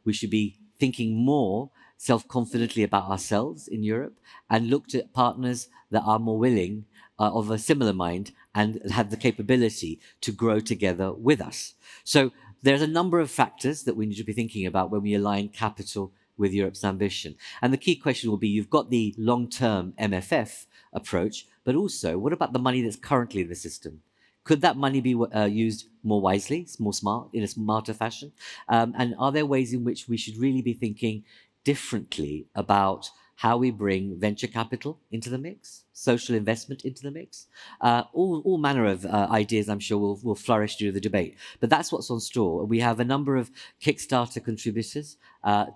we should be thinking more self-confidently about ourselves in Europe and look to partners that are more willing, of a similar mind, and have the capability to grow together with us. So there's a number of factors that we need to be thinking about when we align capital with Europe's ambition. And the key question will be, you've got the long-term MFF approach, but also what about the money that's currently in the system? Could that money be used more wisely, more smart, in a smarter fashion? And are there ways in which we should really be thinking differently about how we bring venture capital into the mix, social investment into the mix? All manner of ideas, I'm sure, will flourish during the debate. But that's what's on store. We have a number of Kickstarter contributors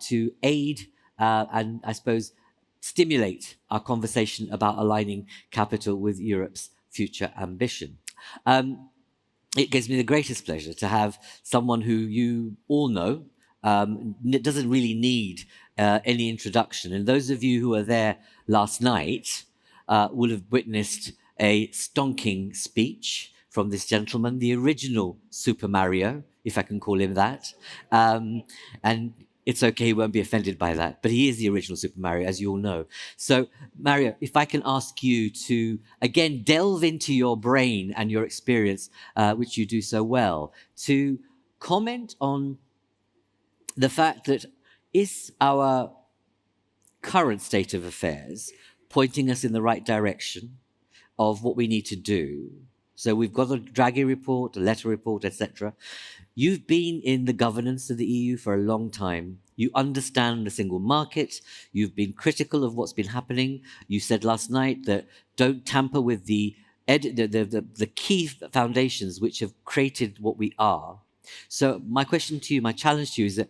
to aid and, I suppose, stimulate our conversation about aligning capital with Europe's future ambition. It gives me the greatest pleasure to have someone who you all know. It doesn't really need any introduction. And those of you who were there last night will have witnessed a stonking speech from this gentleman, the original Super Mario, if I can call him that. And it's okay, he won't be offended by that, but he is the original Super Mario, as you all know. So, Mario, if I can ask you to, again, delve into your brain and your experience, which you do so well, to comment on the fact that is our current state of affairs pointing us in the right direction of what we need to do? So we've got a Draghi report, a letter report, etc. You've been in the governance of the EU for a long time. You understand the single market. You've been critical of what's been happening. You said last night that don't tamper with the key foundations which have created what we are. So my question to you, my challenge to you is that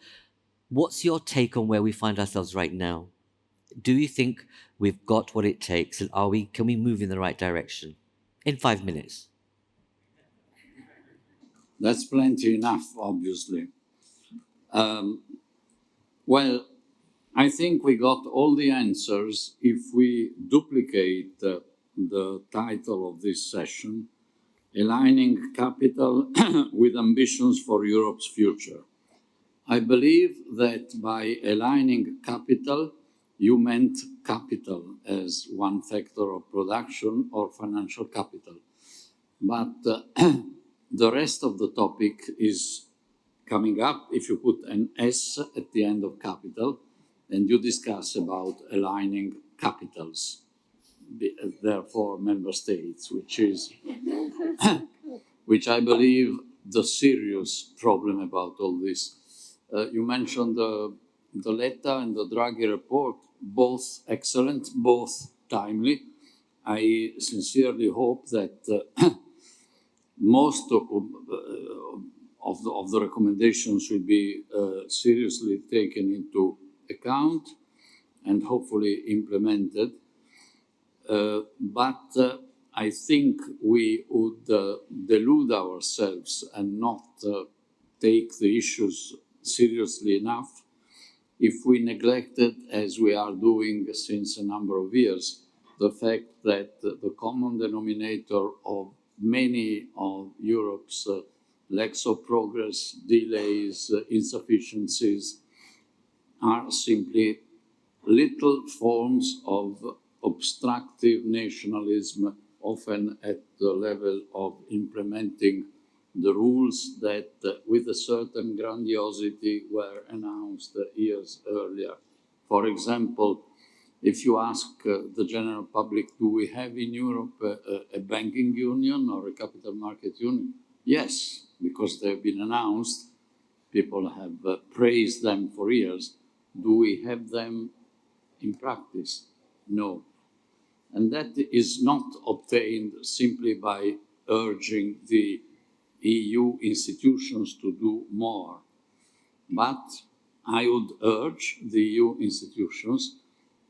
what's your take on where we find ourselves right now? Do you think we've got what it takes, and can we move in the right direction? In 5 minutes. That's plenty enough, obviously. Well, I think we got all the answers if we duplicate the title of this session, Aligning Capital with Ambitions for Europe's Future. I believe that by aligning capital, you meant capital as one factor of production or financial capital. But the rest of the topic is coming up if you put an S at the end of capital and you discuss about aligning capitals, therefore member states, which I believe the serious problem about all this. You mentioned the letter and the Draghi report, both excellent, both timely. I sincerely hope that most of the recommendations will be seriously taken into account and hopefully implemented. But I think we would delude ourselves and not take the issues seriously enough if we neglected, as we are doing since a number of years, the fact that the common denominator of many of Europe's lacks of progress, delays, insufficiencies are simply little forms of obstructive nationalism, often at the level of implementing the rules that, with a certain grandiosity, were announced years earlier. For example, if you ask the general public, do we have in Europe a banking union or a capital market union? Yes, because they've been announced. People have praised them for years. Do we have them in practice? No. And that is not obtained simply by urging the EU institutions to do more. But I would urge the EU institutions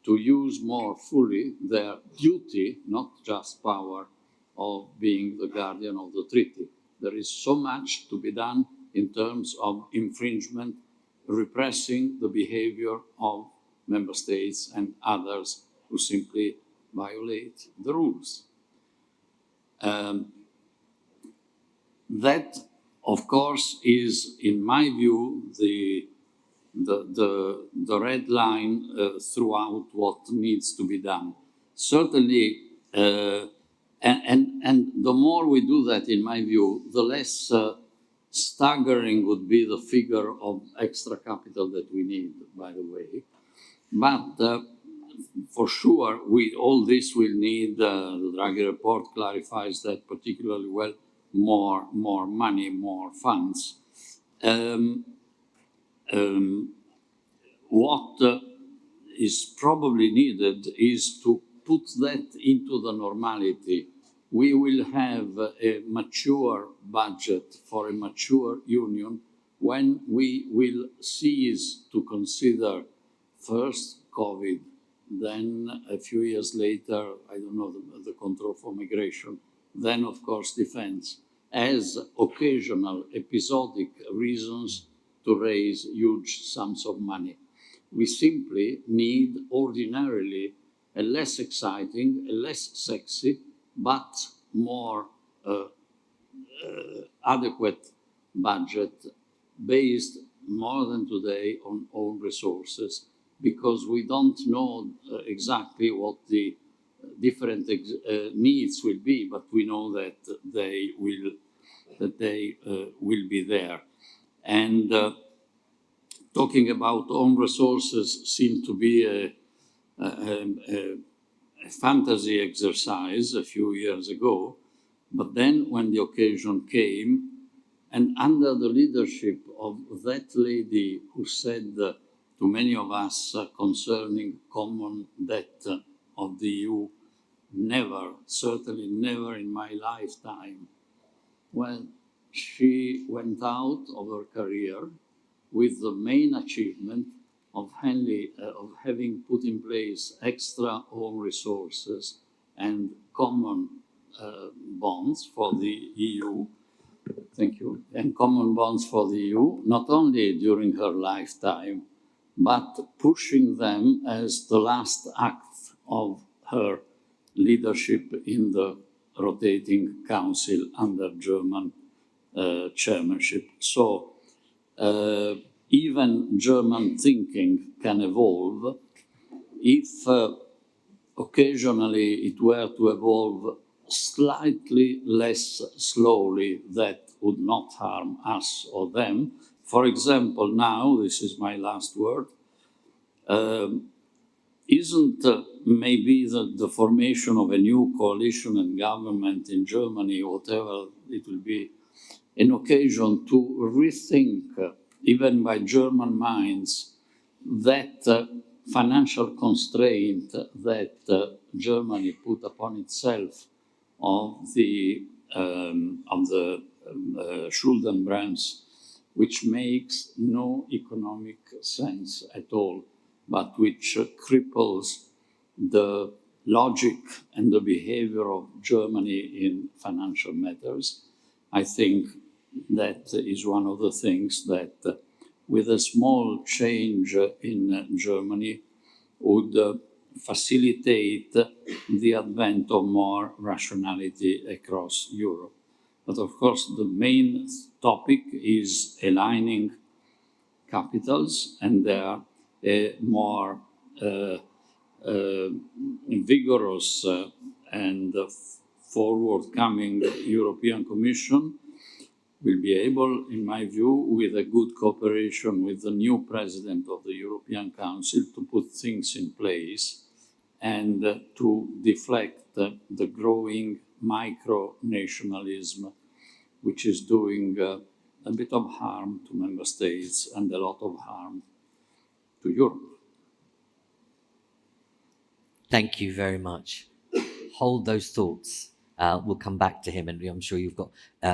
to use more fully their duty, not just power, of being the guardian of the treaty. There is so much to be done in terms of infringement, repressing the behavior of member states and others who simply violate the rules. That, of course, is, in my view, the the red line throughout what needs to be done. Certainly, and the more we do that, in my view, the less staggering would be the figure of extra capital that we need, by the way. But for sure, all this will need, the Draghi report clarifies that particularly well, more money, more funds. What is probably needed is to put that into the normality. We will have a mature budget for a mature union when we will cease to consider first COVID, then a few years later, I don't know, the control for migration, then of course defense, as occasional episodic reasons to raise huge sums of money. We simply need ordinarily a less exciting, a less sexy, but more adequate budget based more than today on own resources, because we don't know exactly what the different needs will be, but we know that they will be there. And talking about own resources seemed to be a fantasy exercise a few years ago. But then when the occasion came, and under the leadership of that lady who said to many of us concerning common debt of the EU, never, certainly never in my lifetime. Well, she went out of her career with the main achievement of having put in place extra own resources and common bonds for the EU. Thank you. And common bonds for the EU, not only during her lifetime, but pushing them as the last act of her leadership in the rotating council under German chairmanship. So even German thinking can evolve if occasionally it were to evolve slightly less slowly. That would not harm us or them. For example, now, this is my last word, isn't maybe the formation of a new coalition and government in Germany, whatever it will be, an occasion to rethink, even by German minds, that financial constraint that Germany put upon itself of the Schuldenbremse, which makes no economic sense at all, but which cripples the logic and the behavior of Germany in financial matters. I think that is one of the things that, with a small change in Germany, would facilitate the advent of more rationality across Europe. But of course, the main topic is aligning capitals, and there a more vigorous and forward-coming European Commission will be able, in my view, with a good cooperation with the new president of the European Council, to put things in place and to deflect the growing micro-nationalism, which is doing a bit of harm to member states and a lot of harm to Europe. Thank you very much. Hold those thoughts. We'll come back to him, and I'm sure you've got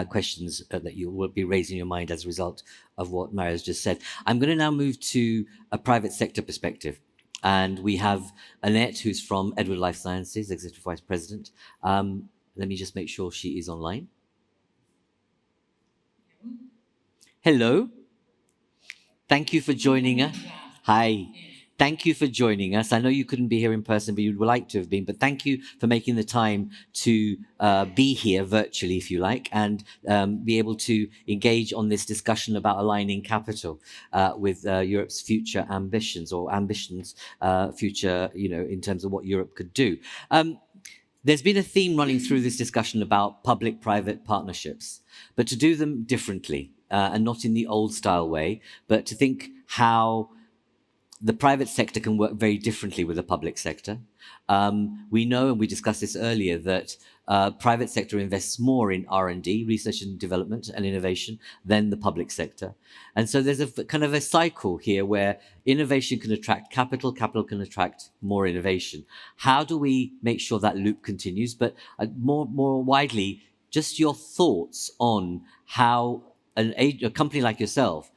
questions that you will be raising in your mind as a result of what Mario's just said. I'm going to now move to a private sector perspective. And we have Annette, who's from Edward Life Sciences, Executive Vice President. Let me just make sure she is online. Hello. Thank you for joining us. Hi. thank you for joining us. I know you couldn't be here in person, but you'd like to have been. But thank you for making the time to be here virtually, if you like, and be able to engage on this discussion about aligning capital with Europe's future ambitions, or ambitions future, in terms of what Europe could do. There's been a theme running through this discussion about public-private partnerships, but to do them differently and not in the old-style way, but to think how the private sector can work very differently with the public sector. We know, and we discussed this earlier, that private sector invests more in R&D, research and development and innovation, than the public sector. And so there's a kind of a cycle here where innovation can attract capital, capital can attract more innovation. How do we make sure that loop continues? But more widely, just your thoughts on how a company like yourself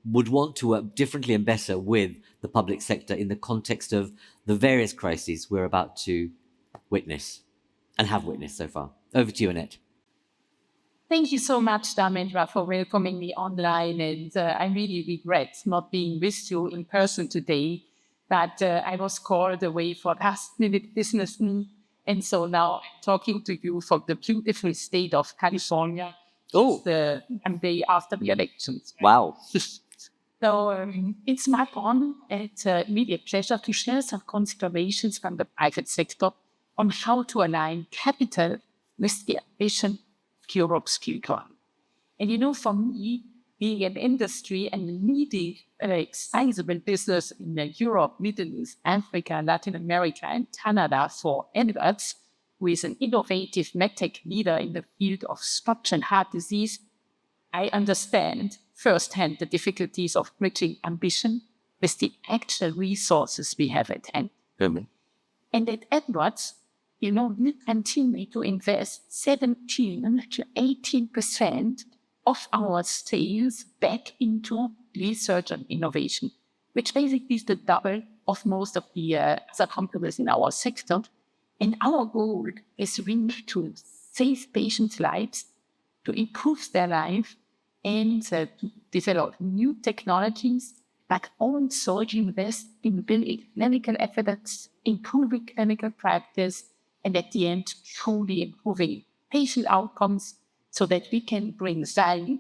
would want to work differently and better with the public sector in the context of the various crises we're about to witness and have witnessed so far. Over to you, Annette. Thank you so much, Dharmendra, for welcoming me online. And I really regret not being with you in person today, but I was called away for last-minute business. And so now I'm talking to you from the beautiful state of California. The day after the elections. Wow. So it's my honor and really a pleasure to share some considerations from the private sector on how to align capital with the ambition of Europe's future. And for me, being an industry and leading a sizable business in Europe, Middle East, Africa, Latin America, and Canada for Edwards, who is an innovative medtech leader in the field of structural heart disease, I understand firsthand the difficulties of bridging ambition with the actual resources we have at hand. And at Edwards, we continue to invest 17 to 18% of our sales back into research and innovation, which basically is the double of most of the other companies in our sector. And our goal is really to save patients' lives, to improve their life, and to develop new technologies, but also invest in building clinical evidence, improving clinical practice, and at the end, truly improving patient outcomes so that we can bring value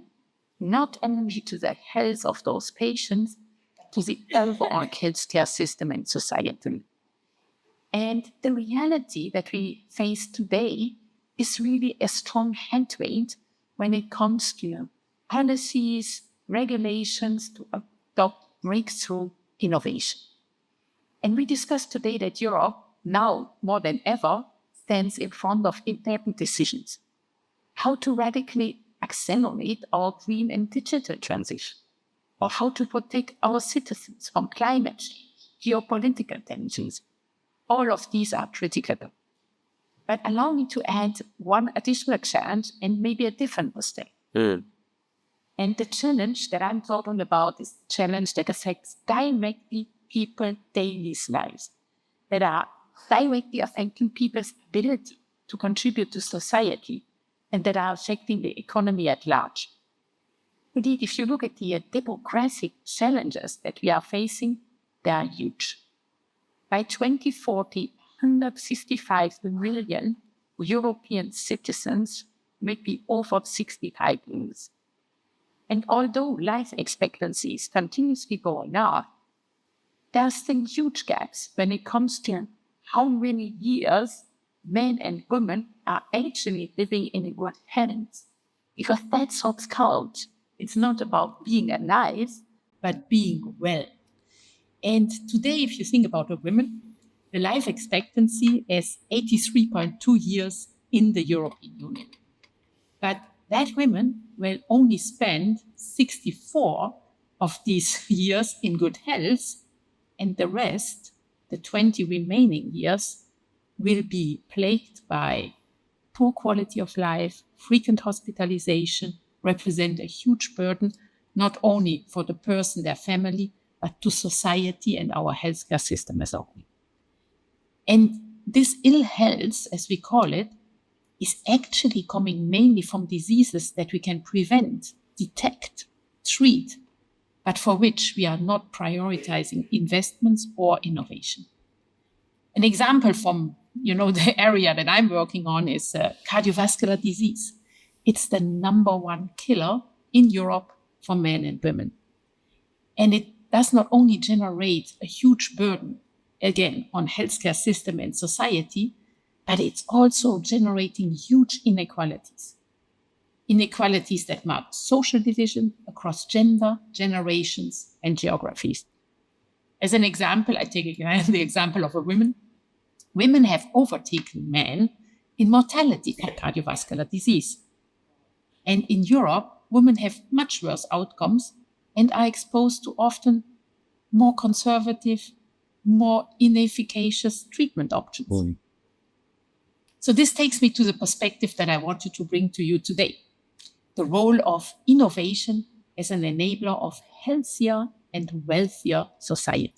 not only to the health of those patients, but to the overall healthcare system and society. And the reality that we face today is really a strong headwind when it comes to policies, regulations to adopt breakthrough innovation. And we discussed today that Europe, now more than ever, stands in front of important decisions. How to radically accelerate our green and digital transition, or how to protect our citizens from climate change, geopolitical tensions. All of these are critical. But allow me to add one additional challenge and maybe a different mistake. And the challenge that I'm talking about is a challenge that affects directly people's daily lives, that are directly affecting people's ability to contribute to society, and that are affecting the economy at large. Indeed, if you look at the demographic challenges that we are facing, they are huge. By 2040, 155 million European citizens may be over 65 years. And although life expectancy is continuously going up, there are still huge gaps when it comes to how many years men and women are actually living in good health. Because that's what counts. It's not about being alive, but being well. And today, if you think about the women, the life expectancy is 83.2 years in the European Union. But that women will only spend 64 of these years in good health, and the rest, the 20 remaining years, will be plagued by poor quality of life, frequent hospitalization, represent a huge burden, not only for the person, their family, but to society and our healthcare system as a whole. And this ill health, as we call it, is actually coming mainly from diseases that we can prevent, detect, treat, but for which we are not prioritizing investments or innovation. An example from the area that I'm working on is cardiovascular disease. It's the number one killer in Europe for men and women. And it does not only generate a huge burden, again, on healthcare system and society, but it's also generating huge inequalities. Inequalities that mark social division across gender, generations, and geographies. As an example, I take again the example of a woman. Women have overtaken men in mortality from cardiovascular disease. And in Europe, women have much worse outcomes and are exposed to often more conservative, more inefficacious treatment options. So this takes me to the perspective that I wanted to bring to you today. The role of innovation as an enabler of healthier and wealthier society.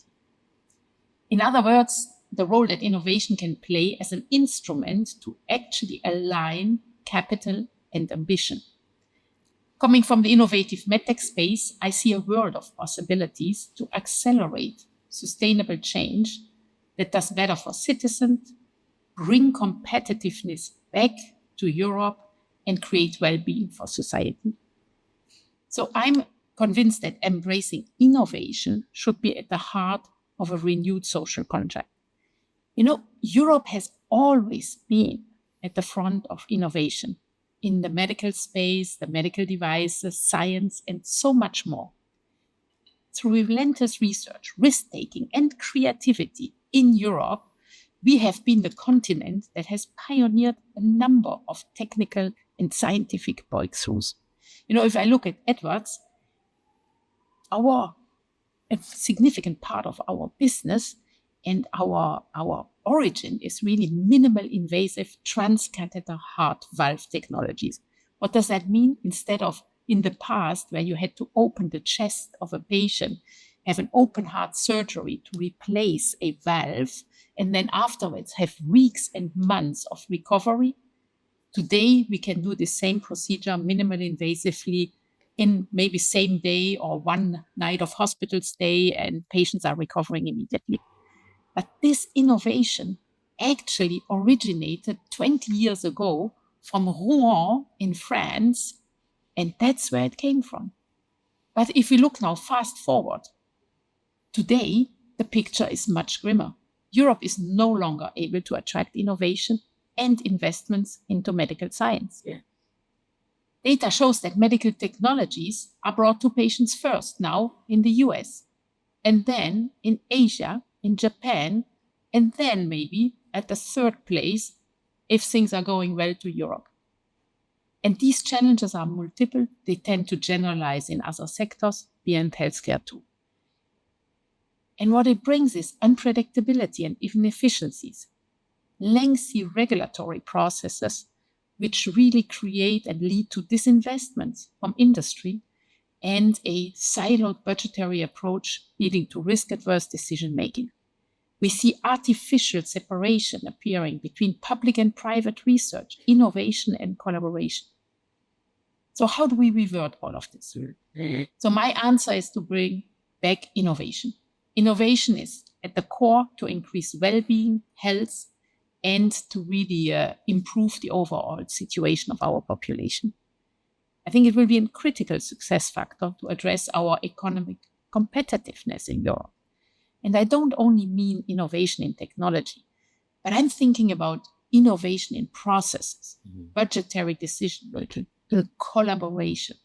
In other words, the role that innovation can play as an instrument to actually align capital and ambition. Coming from the innovative medtech space, I see a world of possibilities to accelerate sustainable change that does better for citizens, bring competitiveness back to Europe, and create well-being for society. So I'm convinced that embracing innovation should be at the heart of a renewed social contract. Europe has always been at the front of innovation in the medical space, the medical devices, science, and so much more. Through relentless research, risk-taking, and creativity in Europe, we have been the continent that has pioneered a number of technical and scientific breakthroughs. If I look at Edwards, a significant part of our business and our origin is really minimal invasive transcatheter heart valve technologies. What does that mean? Instead of in the past where you had to open the chest of a patient, have an open heart surgery to replace a valve, and then afterwards have weeks and months of recovery, today we can do the same procedure minimally invasively in maybe same day or one night of hospital stay, and patients are recovering immediately. But this innovation actually originated 20 years ago from Rouen in France, and that's where it came from. But if we look now fast forward, today the picture is much grimmer. Europe is no longer able to attract innovation and investments into medical science. Yeah. Data shows that medical technologies are brought to patients first now in the US, and then in Asia, in Japan, and then maybe at the third place, if things are going well, to Europe. And these challenges are multiple. They tend to generalize in other sectors beyond healthcare too. And what it brings is unpredictability and inefficiencies, lengthy regulatory processes, which really create and lead to disinvestments from industry, and a siloed budgetary approach leading to risk-averse decision-making. We see artificial separation appearing between public and private research, innovation, and collaboration. So how do we revert all of this? So my answer is to bring back innovation. Innovation is at the core to increase well-being, health, and to really improve the overall situation of our population. I think it will be a critical success factor to address our economic competitiveness in Europe. And I don't only mean innovation in technology, but I'm thinking about innovation in processes, budgetary decision-making, collaboration.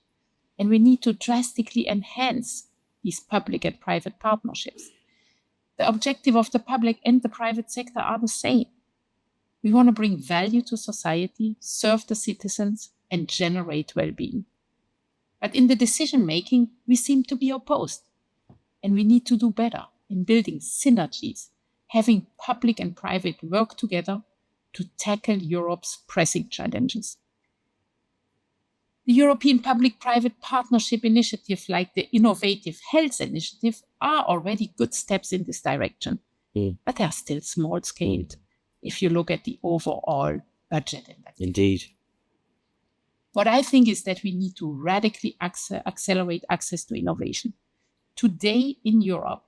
And we need to drastically enhance these public and private partnerships. The objective of the public and the private sector are the same. We want to bring value to society, serve the citizens, and generate well-being. But in the decision-making, we seem to be opposed. And we need to do better in building synergies, having public and private work together to tackle Europe's pressing challenges. The European Public-Private Partnership Initiative, like the Innovative Health Initiative, are already good steps in this direction. But they are still small-scaled if you look at the overall budget. Indeed. What I think is that we need to radically accelerate access to innovation, today in Europe,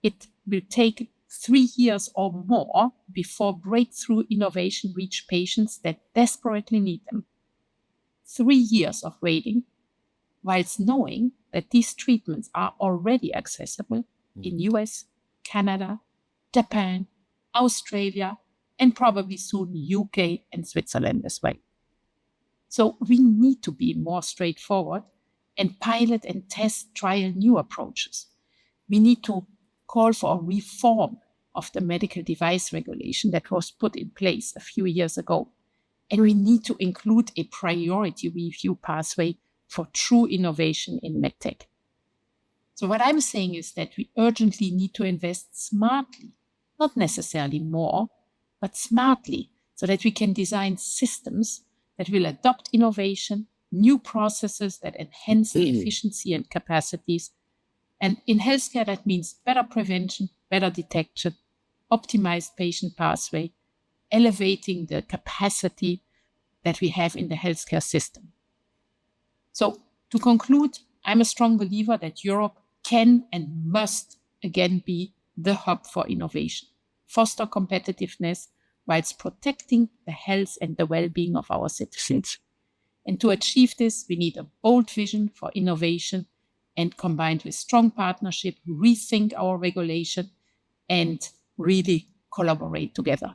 it will take 3 years or more before breakthrough innovation reach patients that desperately need them. 3 years of waiting, whilst knowing that these treatments are already accessible in US, Canada, Japan, Australia, and probably soon UK and Switzerland as well. So we need to be more straightforward and pilot and test, trial new approaches. We need to call for a reform of the medical device regulation that was put in place a few years ago. And we need to include a priority review pathway for true innovation in medtech. So what I'm saying is that we urgently need to invest smartly, not necessarily more, but smartly, so that we can design systems that will adopt innovation, new processes that enhance the efficiency and capacities. And in healthcare, that means better prevention, better detection, optimized patient pathway, elevating the capacity that we have in the healthcare system. So to conclude, I'm a strong believer that Europe can and must again be the hub for innovation, foster competitiveness, whilst protecting the health and the well-being of our citizens. And to achieve this, we need a bold vision for innovation, and combined with strong partnership, rethink our regulation and really collaborate together.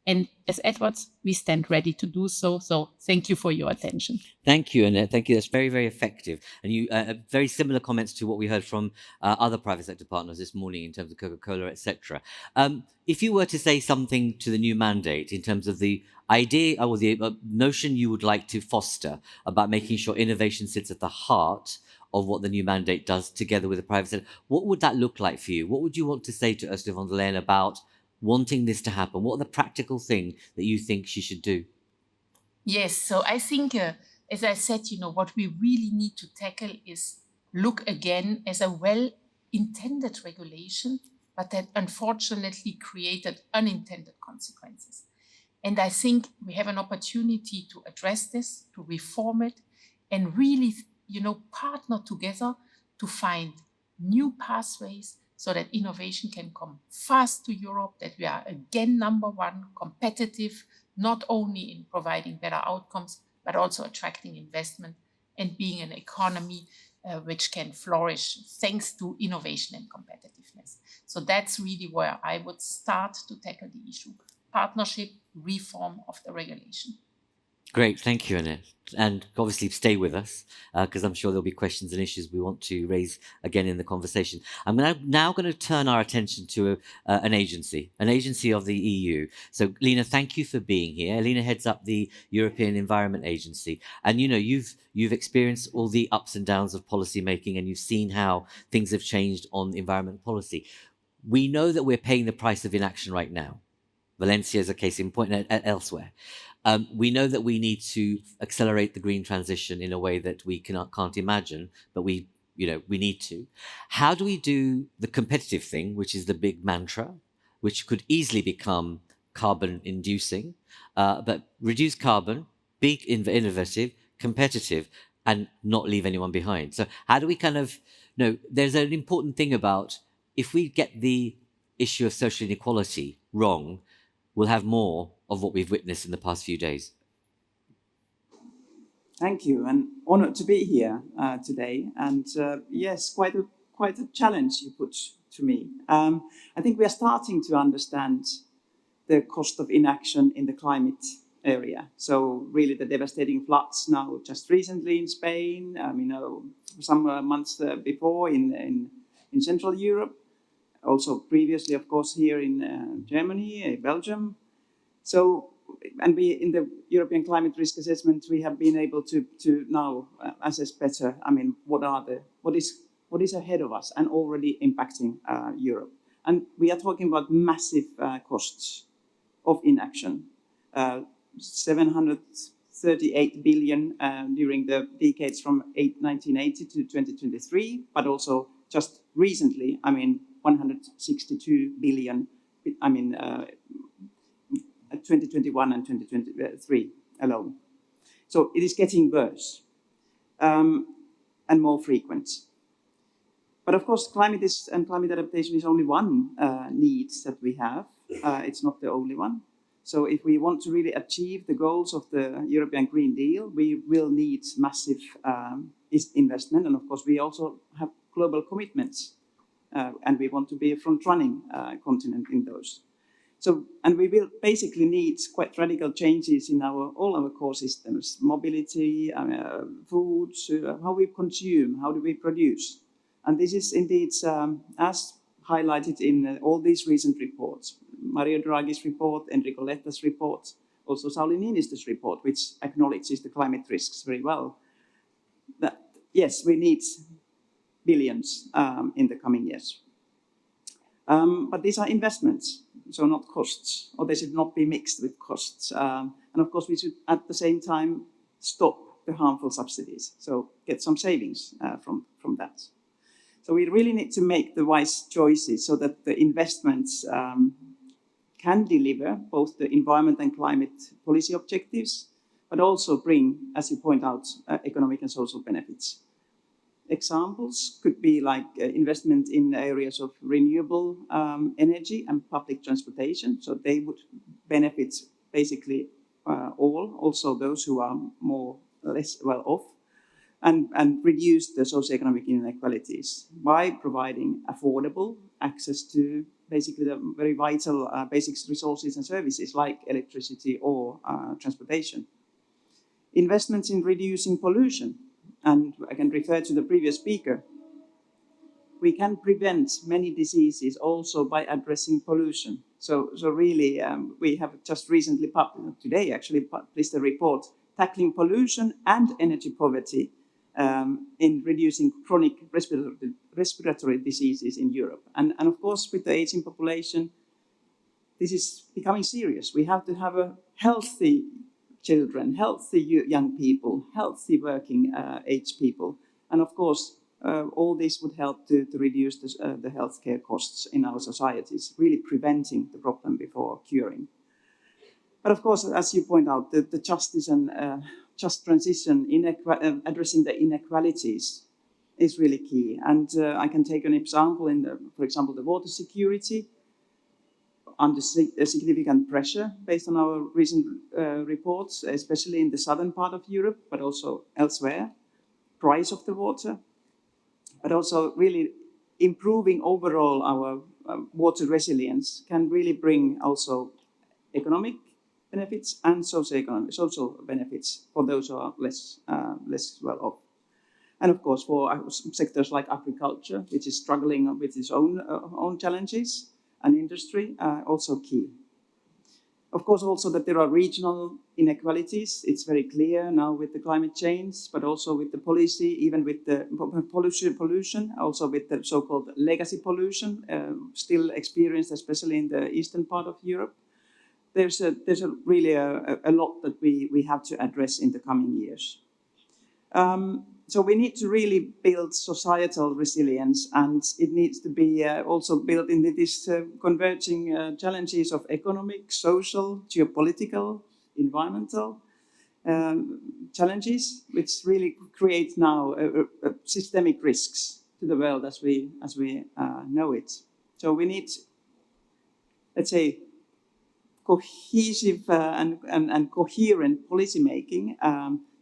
And as Edwards, we stand ready to do so. So thank you for your attention. Thank you, Annette. Thank you. That's very, very effective. And you very similar comments to what we heard from other private sector partners this morning in terms of Coca-Cola, etc. If you were to say something to the new mandate in terms of the idea or the notion you would like to foster about making sure innovation sits at the heart of what the new mandate does together with the private sector, what would that look like for you? What would you want to say to Ursula von der Leyen about wanting this to happen? What are the practical things that you think she should do? Yes, so I think, as I said, what we really need to tackle is look again as a well-intended regulation, but that unfortunately created unintended consequences. And I think we have an opportunity to address this, to reform it, and really, partner together to find new pathways so that innovation can come fast to Europe, that we are again number one, competitive, not only in providing better outcomes, but also attracting investment and being an economy which can flourish thanks to innovation and competitiveness. So that's really where I would start to tackle the issue. Partnership, reform of the regulation. Great, thank you, Annette. And obviously stay with us, because I'm sure there'll be questions and issues we want to raise again in the conversation. I'm now going to turn our attention to an agency of the EU. So, Lena, thank you for being here. Lena heads up the European Environment Agency. And, you've experienced all the ups and downs of policy making, and you've seen how things have changed on environment policy. We know that we're paying the price of inaction right now. Valencia is a case in point, and elsewhere. We know that we need to accelerate the green transition in a way that we can't imagine, but we need to. How do we do the competitive thing, which is the big mantra, which could easily become carbon inducing, but reduce carbon, be innovative, competitive, and not leave anyone behind? So how do we there's an important thing about, if we get the issue of social inequality wrong, we'll have more of what we've witnessed in the past few days. Thank you, and honored to be here today. And yes, quite a challenge you put to me. I think we are starting to understand the cost of inaction in the climate area. So really the devastating floods now just recently in Spain, some months before in Central Europe, also previously, of course, here in Germany, Belgium. So, and we, in the European Climate Risk Assessment, we have been able to now assess better, what is ahead of us and already impacting Europe. And we are talking about massive costs of inaction, 738 billion during the decades from 1980 to 2023, but also just recently, 162 billion, 2021 and 2023 alone. So it is getting worse and more frequent. But of course, climate adaptation is only one need that we have. It's not the only one. So if we want to really achieve the goals of the European Green Deal, we will need massive investment. And of course, we also have global commitments, and we want to be a front-running continent in those. So, and we will basically need quite radical changes in all our core systems: mobility, food, how we consume, how do we produce. And this is indeed, as highlighted in all these recent reports, Mario Draghi's report, Enrico Letta's report, also Sauli Niinistö's report, which acknowledges the climate risks very well, that yes, we need billions in the coming years. But these are investments, so not costs, or they should not be mixed with costs. And of course, we should at the same time stop the harmful subsidies, so get some savings from that. So we really need to make the wise choices so that the investments can deliver both the environment and climate policy objectives, but also bring, as you point out, economic and social benefits. Examples could be like investment in areas of renewable energy and public transportation. So they would benefit basically all, also those who are less well off, and reduce the socioeconomic inequalities by providing affordable access to basically the very vital basic resources and services like electricity or transportation. Investments in reducing pollution, and I can refer to the previous speaker. We can prevent many diseases also by addressing pollution. So really, we have just recently, today actually, published a report tackling pollution and energy poverty in reducing chronic respiratory diseases in Europe. And of course, with the aging population, this is becoming serious. We have to have a healthy children, healthy young people, healthy working age people. And of course, all this would help to reduce the healthcare costs in our societies, really preventing the problem before curing. But of course, as you point out, the justice and just transition, addressing the inequalities is really key. And I can take an example for example, the water security under significant pressure based on our recent reports, especially in the southern part of Europe, but also elsewhere, price of the water, but also really improving overall our water resilience can really bring also economic benefits and social benefits for those who are less well off. And of course, for sectors like agriculture, which is struggling with its own challenges, and industry, also key. Of course, also that there are regional inequalities. It's very clear now with the climate change, but also with the policy, even with the pollution, also with the so-called legacy pollution, still experienced, especially in the eastern part of Europe. There's really a lot that we have to address in the coming years. So we need to really build societal resilience, and it needs to be also built in these converging challenges of economic, social, geopolitical, environmental challenges, which really create now systemic risks to the world as we know it. So we need, let's say, cohesive and coherent policy making,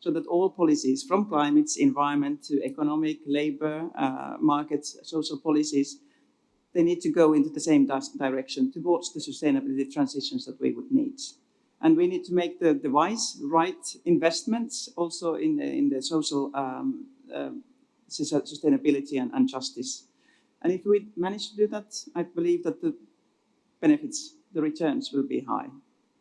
so that all policies, from climate, environment to economic, labor, markets, social policies, they need to go into the same direction towards the sustainability transitions that we would need. And we need to make the wise, right investments also in the social sustainability and justice. And if we manage to do that, I believe that the benefits, the returns will be high.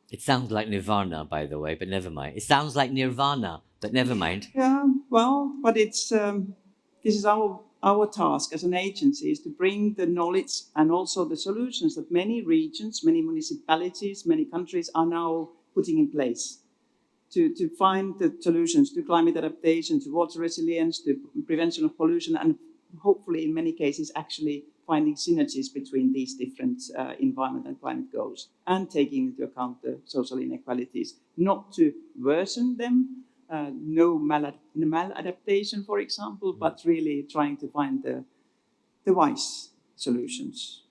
It sounds like nirvana, by the way, but never mind. It sounds like nirvana, but never mind. Yeah, well, but it's this is our task as an agency, is to bring the knowledge and also the solutions that many regions, many municipalities, many countries are now putting in place to find the solutions to climate adaptation, to water resilience, to prevention of pollution, and hopefully in many cases actually finding synergies between these different environment and climate goals, and taking into account the social inequalities, not to worsen them, no maladaptation, for example, but really trying to find the wise solutions.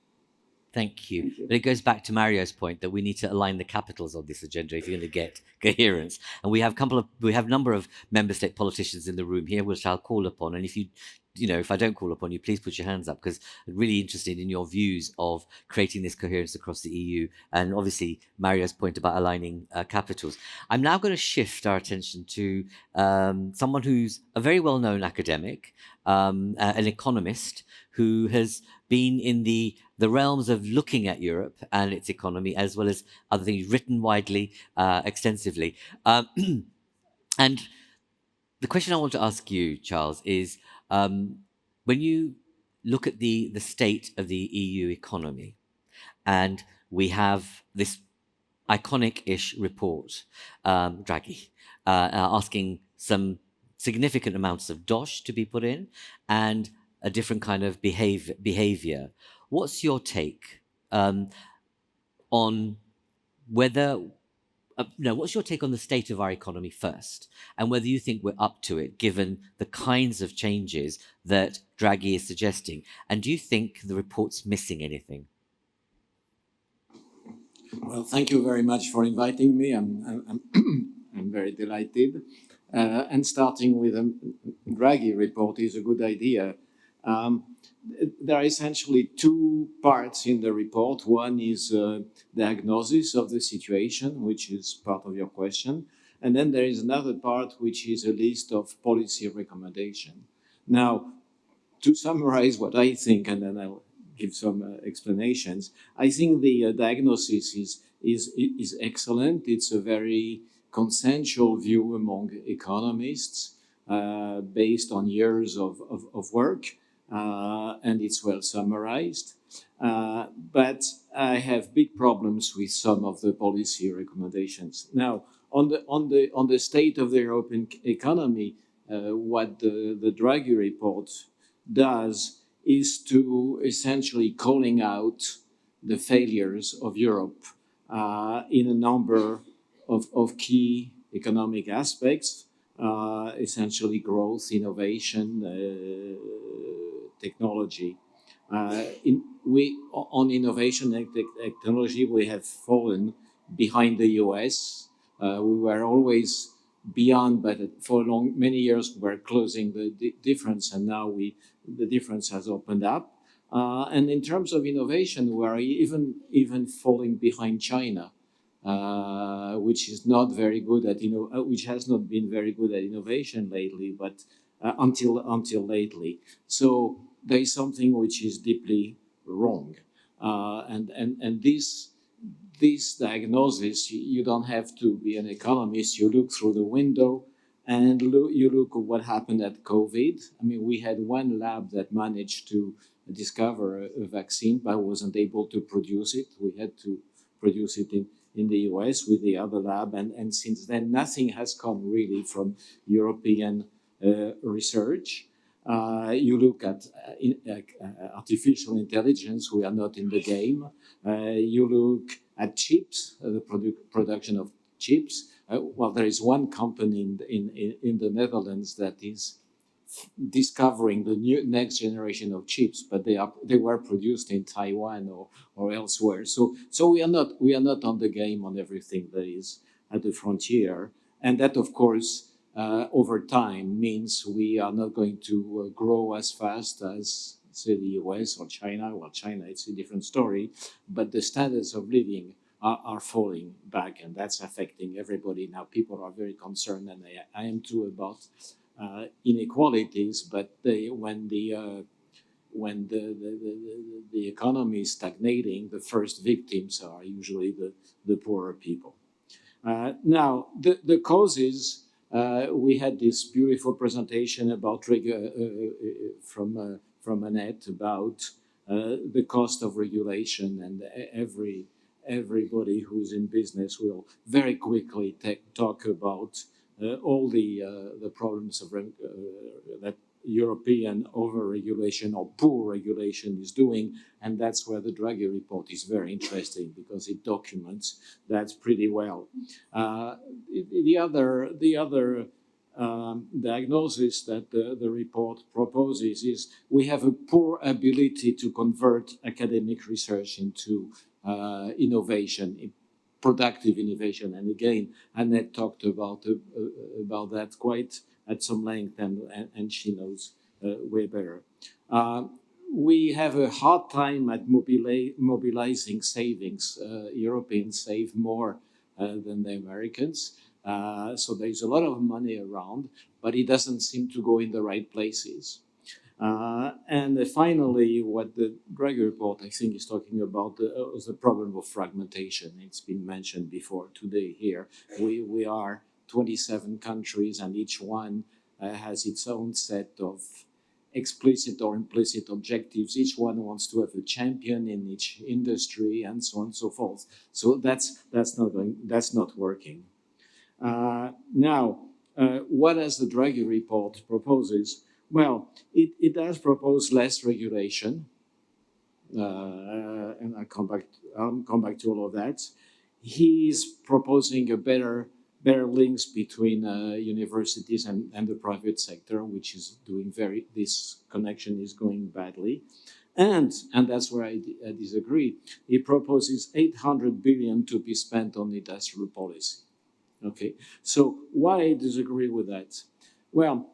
Thank you. Thank you. But it goes back to Mario's point that we need to align the capitals on this agenda if you're going to get coherence. And we have a number of member state politicians in the room here, which I'll call upon. And if I don't call upon you, please put your hands up, because I'm really interested in your views of creating this coherence across the EU. And obviously Mario's point about aligning capitals. I'm now going to shift our attention to someone who's a very well-known academic, an economist who has been in the realms of looking at Europe and its economy, as well as other things, written widely, extensively. And the question I want to ask you, Charles, is when you look at the state of the EU economy, and we have this iconic-ish report, Draghi, asking some significant amounts of dosh to be put in, and a different kind of behavior. What's your take on whether, what's your take on the state of our economy first, and whether you think we're up to it, given the kinds of changes that Draghi is suggesting? And do you think the report's missing anything? Well, thank you very much for inviting me. I'm very delighted. And starting with a Draghi report is a good idea. There are essentially two parts in the report. One is diagnosis of the situation, which is part of your question. And then there is another part, which is a list of policy recommendation. Now, to summarize what I think, and then I'll give some explanations, I think the diagnosis is excellent. It's a very consensual view among economists based on years of work. And it's well summarized. But I have big problems with some of the policy recommendations. Now, on the state of the European economy, what the Draghi report does is to essentially calling out the failures of Europe in a number of key economic aspects, essentially growth, innovation, technology. On innovation and technology, we have fallen behind the US. We were always beyond, but for many years we were closing the difference, and now the difference has opened up. And in terms of innovation, we are even falling behind China, which is not very good at which has not been very good at innovation lately, but until lately. So there is something which is deeply wrong, and this diagnosis, you don't have to be an economist. You look through the window, and you look at what happened at COVID. I mean, we had one lab that managed to discover a vaccine, but wasn't able to produce it. We had to produce it in the US with the other lab, and since then nothing has come really from European research. You look at artificial intelligence, we are not in the game. You look at chips, the production of chips. Well, there is one company in the Netherlands that is discovering the next generation of chips, but they were produced in Taiwan or elsewhere. So we are not on the game on everything that is at the frontier, and that of course over time means we are not going to grow as fast as, say, the US or China. Well, China, it's a different story, but the standards of living are falling back, and that's affecting everybody. Now, people are very concerned, and I am too, about inequalities, but when the economy is stagnating, the first victims are usually the poorer people. Now, the causes, we had this beautiful presentation about from Annette about the cost of regulation, and everybody who's in business will very quickly talk about all the problems of that European over-regulation or poor regulation is doing, and that's where the Draghi report is very interesting, because it documents that pretty well. The other diagnosis that the report proposes is we have a poor ability to convert academic research into innovation, productive innovation. And again, Annette talked about that quite at some length, and she knows way better. We have a hard time at mobilizing savings. Europeans save more than the Americans. So there's a lot of money around, but it doesn't seem to go in the right places. And finally, what the Draghi report, I think, is talking about is the problem of fragmentation. It's been mentioned before today here. We are 27 countries, and each one has its own set of explicit or implicit objectives. Each one wants to have a champion in each industry, and so on and so forth. So that's not working. Now, what does the Draghi report proposes? Well, it does propose less regulation, and I'll come back to all of that. He's proposing a better links between universities and the private sector, which is doing this connection is going badly. And that's where I disagree. He proposes 800 billion to be spent on industrial policy. Okay, so why I disagree with that? Well,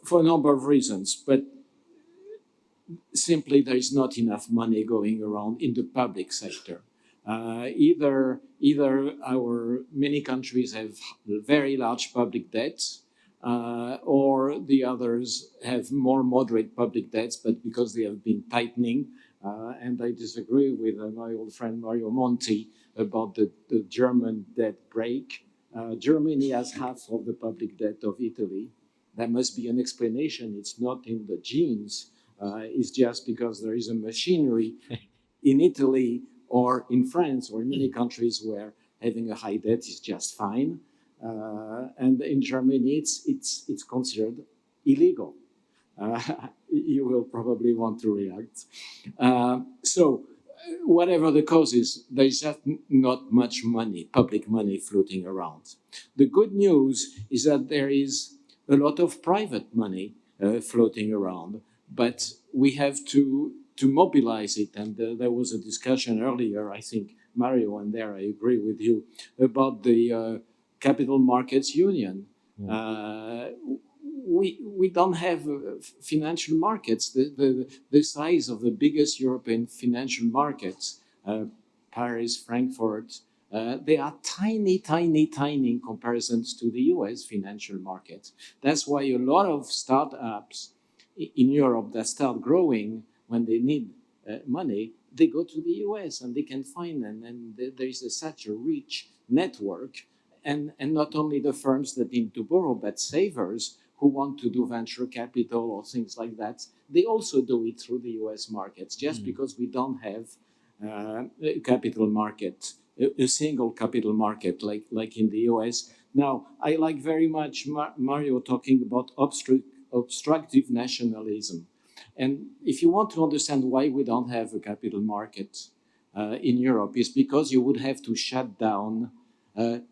for a number of reasons, but simply there is not enough money going around in the public sector. Either our many countries have very large public debts, or the others have more moderate public debts, but because they have been tightening. And I disagree with my old friend Mario Monti about the German debt break. Germany has half of the public debt of Italy. There must be an explanation. It's not in the genes. It's just because there is a machinery in Italy or in France or in many countries where having a high debt is just fine. And in Germany, it's considered illegal. You will probably want to react. So whatever the cause is, there's just not much money, public money floating around. The good news is that there is a lot of private money floating around, but we have to mobilize it. And there was a discussion earlier, I think, Mario, and there I agree with you, about the Capital Markets Union. We don't have financial markets. The size of the biggest European financial markets, Paris, Frankfurt, they are tiny in comparison to the US financial market. That's why a lot of startups in Europe that start growing when they need money, they go to the US and they can find them. And there is such a rich network. And not only the firms that need to borrow, but savers who want to do venture capital or things like that, they also do it through the US markets, just because we don't have a capital market, a single capital market like in the US. Now, I like very much Mario talking about obstructive nationalism. And if you want to understand why we don't have a capital market in Europe, it's because you would have to shut down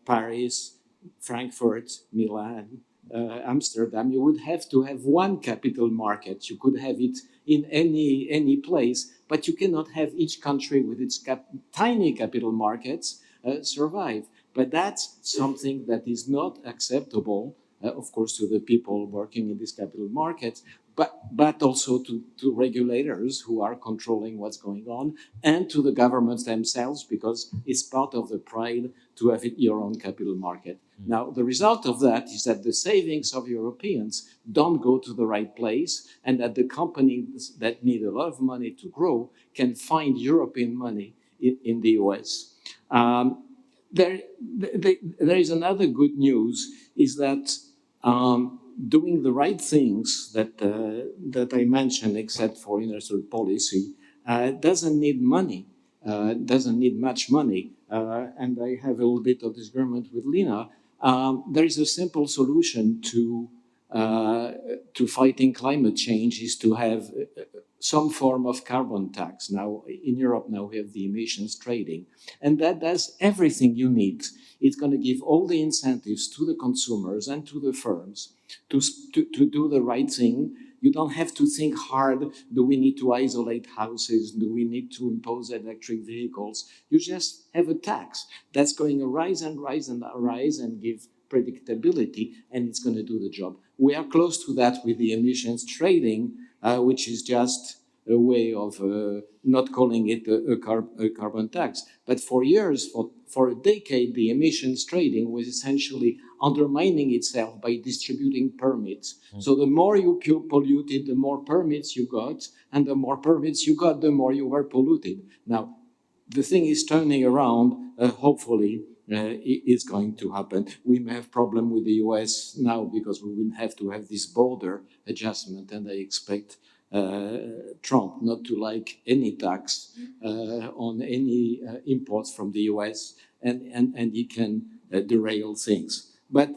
Paris, Frankfurt, Milan, Amsterdam. You would have to have one capital market. You could have it in any place, but you cannot have each country with its tiny capital markets survive. But that's something that is not acceptable, of course, to the people working in this capital market, but also to regulators who are controlling what's going on, and to the governments themselves, because it's part of the pride to have your own capital market. Now, the result of that is that the savings of Europeans don't go to the right place, and that the companies that need a lot of money to grow can find European money in the US. There is another good news, is that doing the right things that I mentioned, except for industrial policy, doesn't need money, doesn't need much money. And I have a little bit of disagreement with Lina. There is a simple solution to fighting climate change, is to have some form of carbon tax. Now, in Europe, now we have the emissions trading, and that does everything you need. It's going to give all the incentives to the consumers and to the firms to do the right thing. You don't have to think hard, do we need to isolate houses? Do we need to impose electric vehicles? You just have a tax that's going to rise and rise and rise and give predictability, and it's going to do the job. We are close to that with the emissions trading, which is just a way of not calling it a carbon tax. But for years, for a decade, the emissions trading was essentially undermining itself by distributing permits. So the more you polluted, the more permits you got, and the more permits you got, the more you were polluted. Now, the thing is turning around, hopefully, is going to happen. We may have problem with the US now because we will have to have this border adjustment, and I expect Trump not to like any tax on any imports from the US, and he can derail things. But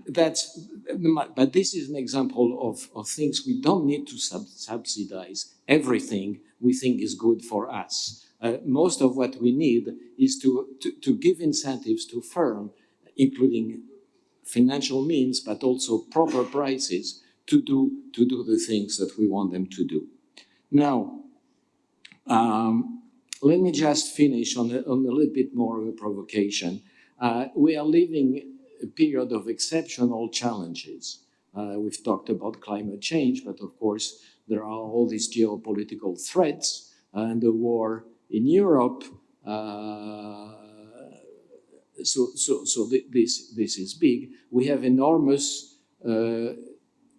this is an example of things we don't need to subsidize everything we think is good for us. Most of what we need is to give incentives to firms, including financial means, but also proper prices to do the things that we want them to do. Now, let me just finish on a little bit more of a provocation. We are living a period of exceptional challenges. We've talked about climate change, but of course, there are all these geopolitical threats and the war in Europe. This is big. We have enormous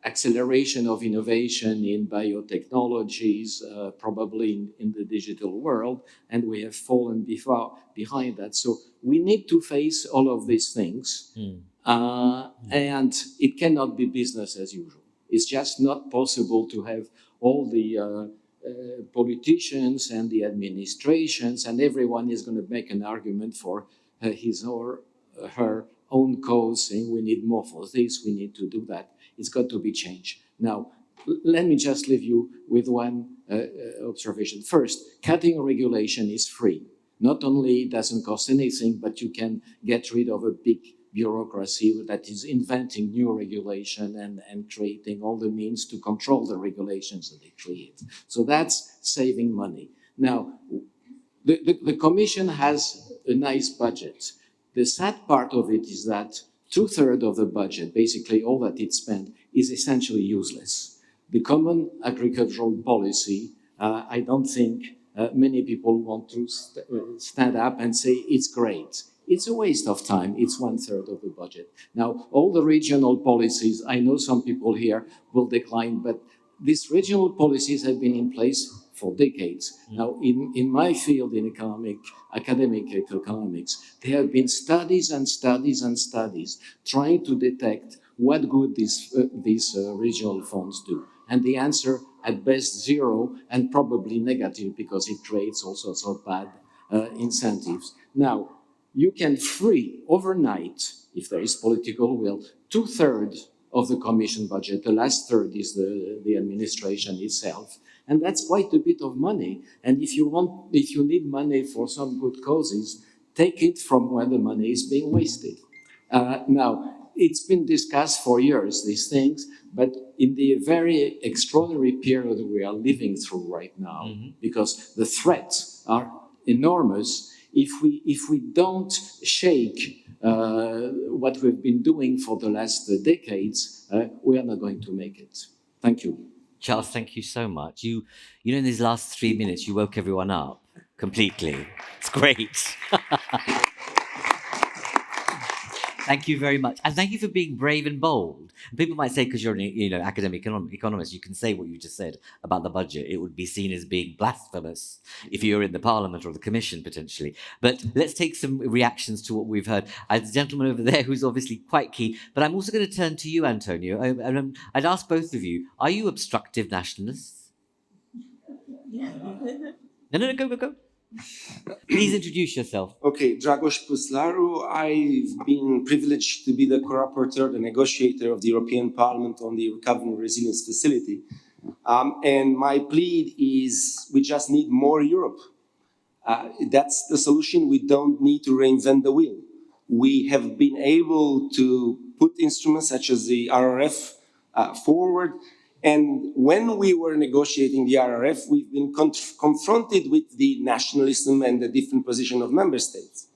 acceleration of innovation in biotechnologies, probably in the digital world, and we have fallen behind that. So we need to face all of these things, and it cannot be business as usual. It's just not possible to have all the politicians and the administrations, and everyone is going to make an argument for his or her own cause, saying we need more for this, we need to do that. It's got to be changed. Now, let me just leave you with one observation. First, cutting regulation is free. Not only it doesn't cost anything, but you can get rid of a big bureaucracy that is inventing new regulation and creating all the means to control the regulations that they create. So that's saving money. Now, the Commission has a nice budget. The sad part of it is that 2/3 of the budget, basically all that it spent, is essentially useless. The common agricultural policy, I don't think many people want to stand up and say it's great. It's a waste of time. It's 1/3 of the budget. Now, all the regional policies, I know some people here will decline, but these regional policies have been in place for decades. Now, in my field, in academic economics, there have been studies and studies and studies trying to detect what good these regional funds do. And the answer, at best, zero, and probably negative, because it creates all sorts of bad incentives. Now, you can free overnight, if there is political will, 2/3 of the Commission budget. The last third is the administration itself. And that's quite a bit of money. And if you need money for some good causes, take it from where the money is being wasted. Now, it's been discussed for years, these things, but in the very extraordinary period we are living through right now, because the threats are enormous, if we don't shake what we've been doing for the last decades, we are not going to make it. Thank you. Charles, thank you so much. You know, in these last 3 minutes, you woke everyone up completely. It's great. Thank you very much. And thank you for being brave and bold. People might say, because you're an academic economist, you can say what you just said about the budget. It would be seen as being blasphemous if you're in the Parliament or the Commission, potentially. But let's take some reactions to what we've heard. There's a gentleman over there who's obviously quite keen. But I'm also going to turn to you, Antonio. I'd ask both of you, are you obstructive nationalists? No, go. Please introduce yourself. Okay, Dragos Puslaru. I've been privileged to be the co-rapporteur, the negotiator of the European Parliament on the Recovery and Resilience Facility. And my plea is we just need more Europe. That's the solution. We don't need to reinvent the wheel. We have been able to put instruments such as the RRF forward. And when we were negotiating the RRF, we've been confronted with the nationalism and the different position of member states.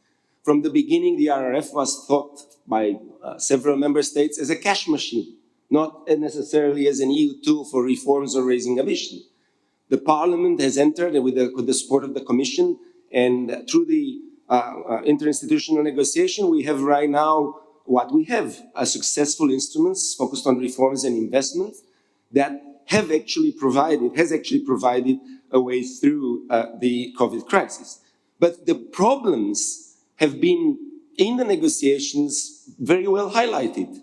From the beginning, the RRF was thought by several member states as a cash machine, not necessarily as an EU tool for reforms or raising ambition. The Parliament has entered with the support of the Commission, and through the interinstitutional negotiation, we have right now what we have, successful instruments focused on reforms and investment that has actually provided a way through the COVID crisis. But the problems have been in the negotiations very well highlighted.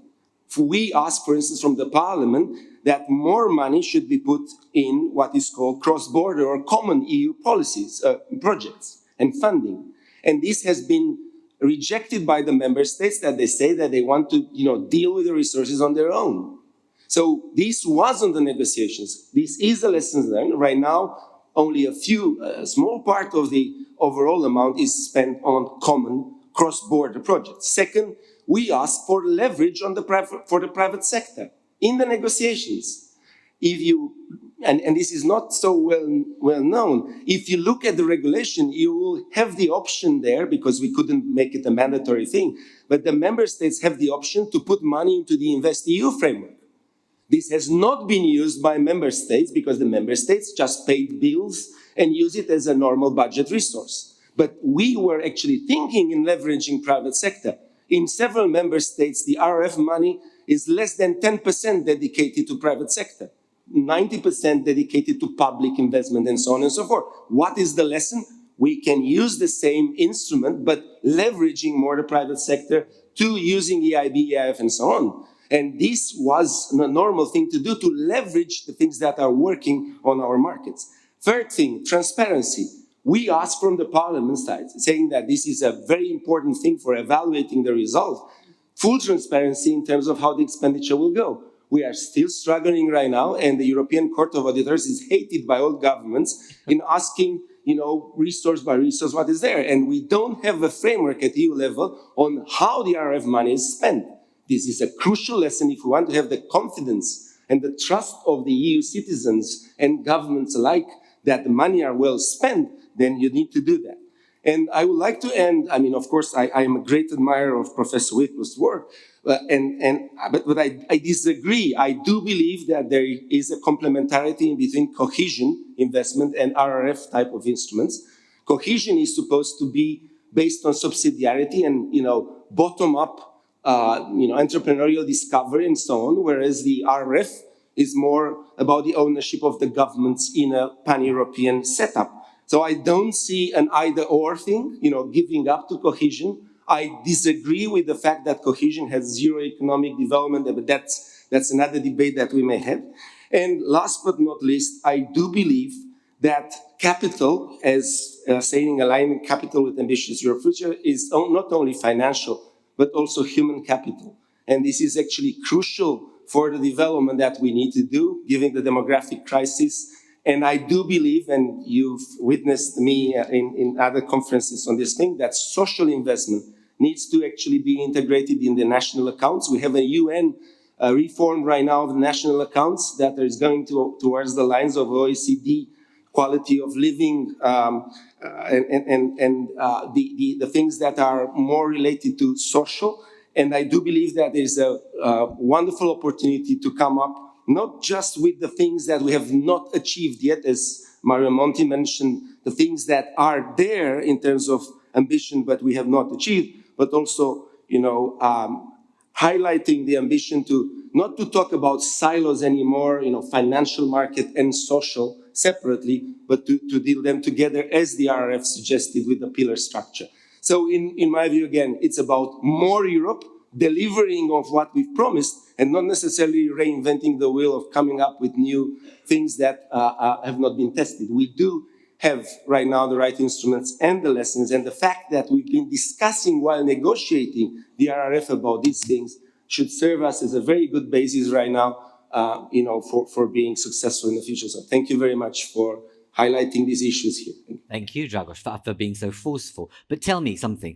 We ask, for instance, from the Parliament that more money should be put in what is called cross-border or common EU policies, projects and funding. And this has been rejected by the member states, that they say that they want to deal with the resources on their own. So this wasn't the negotiations. This is the lessons learned. Right now, only a small part of the overall amount is spent on common cross-border projects. Second, we ask for leverage on for the private sector in the negotiations. And this is not so well known. If you look at the regulation, you will have the option there, because we couldn't make it a mandatory thing, but the member states have the option to put money into the InvestEU framework. This has not been used by member states because the member states just paid bills and use it as a normal budget resource. But we were actually thinking in leveraging private sector. In several member states, the RRF money is less than 10% dedicated to private sector, 90% dedicated to public investment, and so on and so forth. What is the lesson? We can use the same instrument, but leveraging more the private sector to using EIB, EIF, and so on. And this was a normal thing to do, to leverage the things that are working on our markets. Third thing, transparency. We ask from the Parliament side, saying that this is a very important thing for evaluating the result, full transparency in terms of how the expenditure will go. We are still struggling right now, and the European Court of Auditors is hated by all governments in asking, resource by resource, what is there. And we don't have a framework at EU level on how the RRF money is spent. This is a crucial lesson if we want to have the confidence and the trust of the EU citizens and governments alike that the money are well spent, then you need to do that. And I would like to end, of course, I am a great admirer of Professor Whitlow's work, but I disagree. I do believe that there is a complementarity in between cohesion investment and RRF type of instruments. Cohesion is supposed to be based on subsidiarity and, bottom-up entrepreneurial discovery and so on, whereas the RRF is more about the ownership of the governments in a pan-European setup. So I don't see an either-or thing, giving up to cohesion. I disagree with the fact that cohesion has zero economic development, but that's another debate that we may have. And last but not least, I do believe that capital, as saying aligning capital with ambitious Europe future, is not only financial, but also human capital. And this is actually crucial for the development that we need to do, given the demographic crisis. And I do believe, and you've witnessed me in other conferences on this thing, that social investment needs to actually be integrated in the national accounts. We have a UN reform right now of the national accounts that is going towards the lines of OECD quality of living, the things that are more related to social. And I do believe that there's a wonderful opportunity to come up, not just with the things that we have not achieved yet, as Mario Monti mentioned, the things that are there in terms of ambition, but we have not achieved, but also, highlighting the ambition to not to talk about silos anymore, financial market and social separately, but to deal them together as the RRF suggested with the pillar structure. So in my view, again, it's about more Europe, delivering of what we've promised, and not necessarily reinventing the wheel of coming up with new things that have not been tested. We do have right now the right instruments and the lessons, and the fact that we've been discussing while negotiating the RRF about these things should serve us as a very good basis right now for being successful in the future. So thank you very much for highlighting these issues here. Thank you, Dragos, for being so forceful. But tell me something.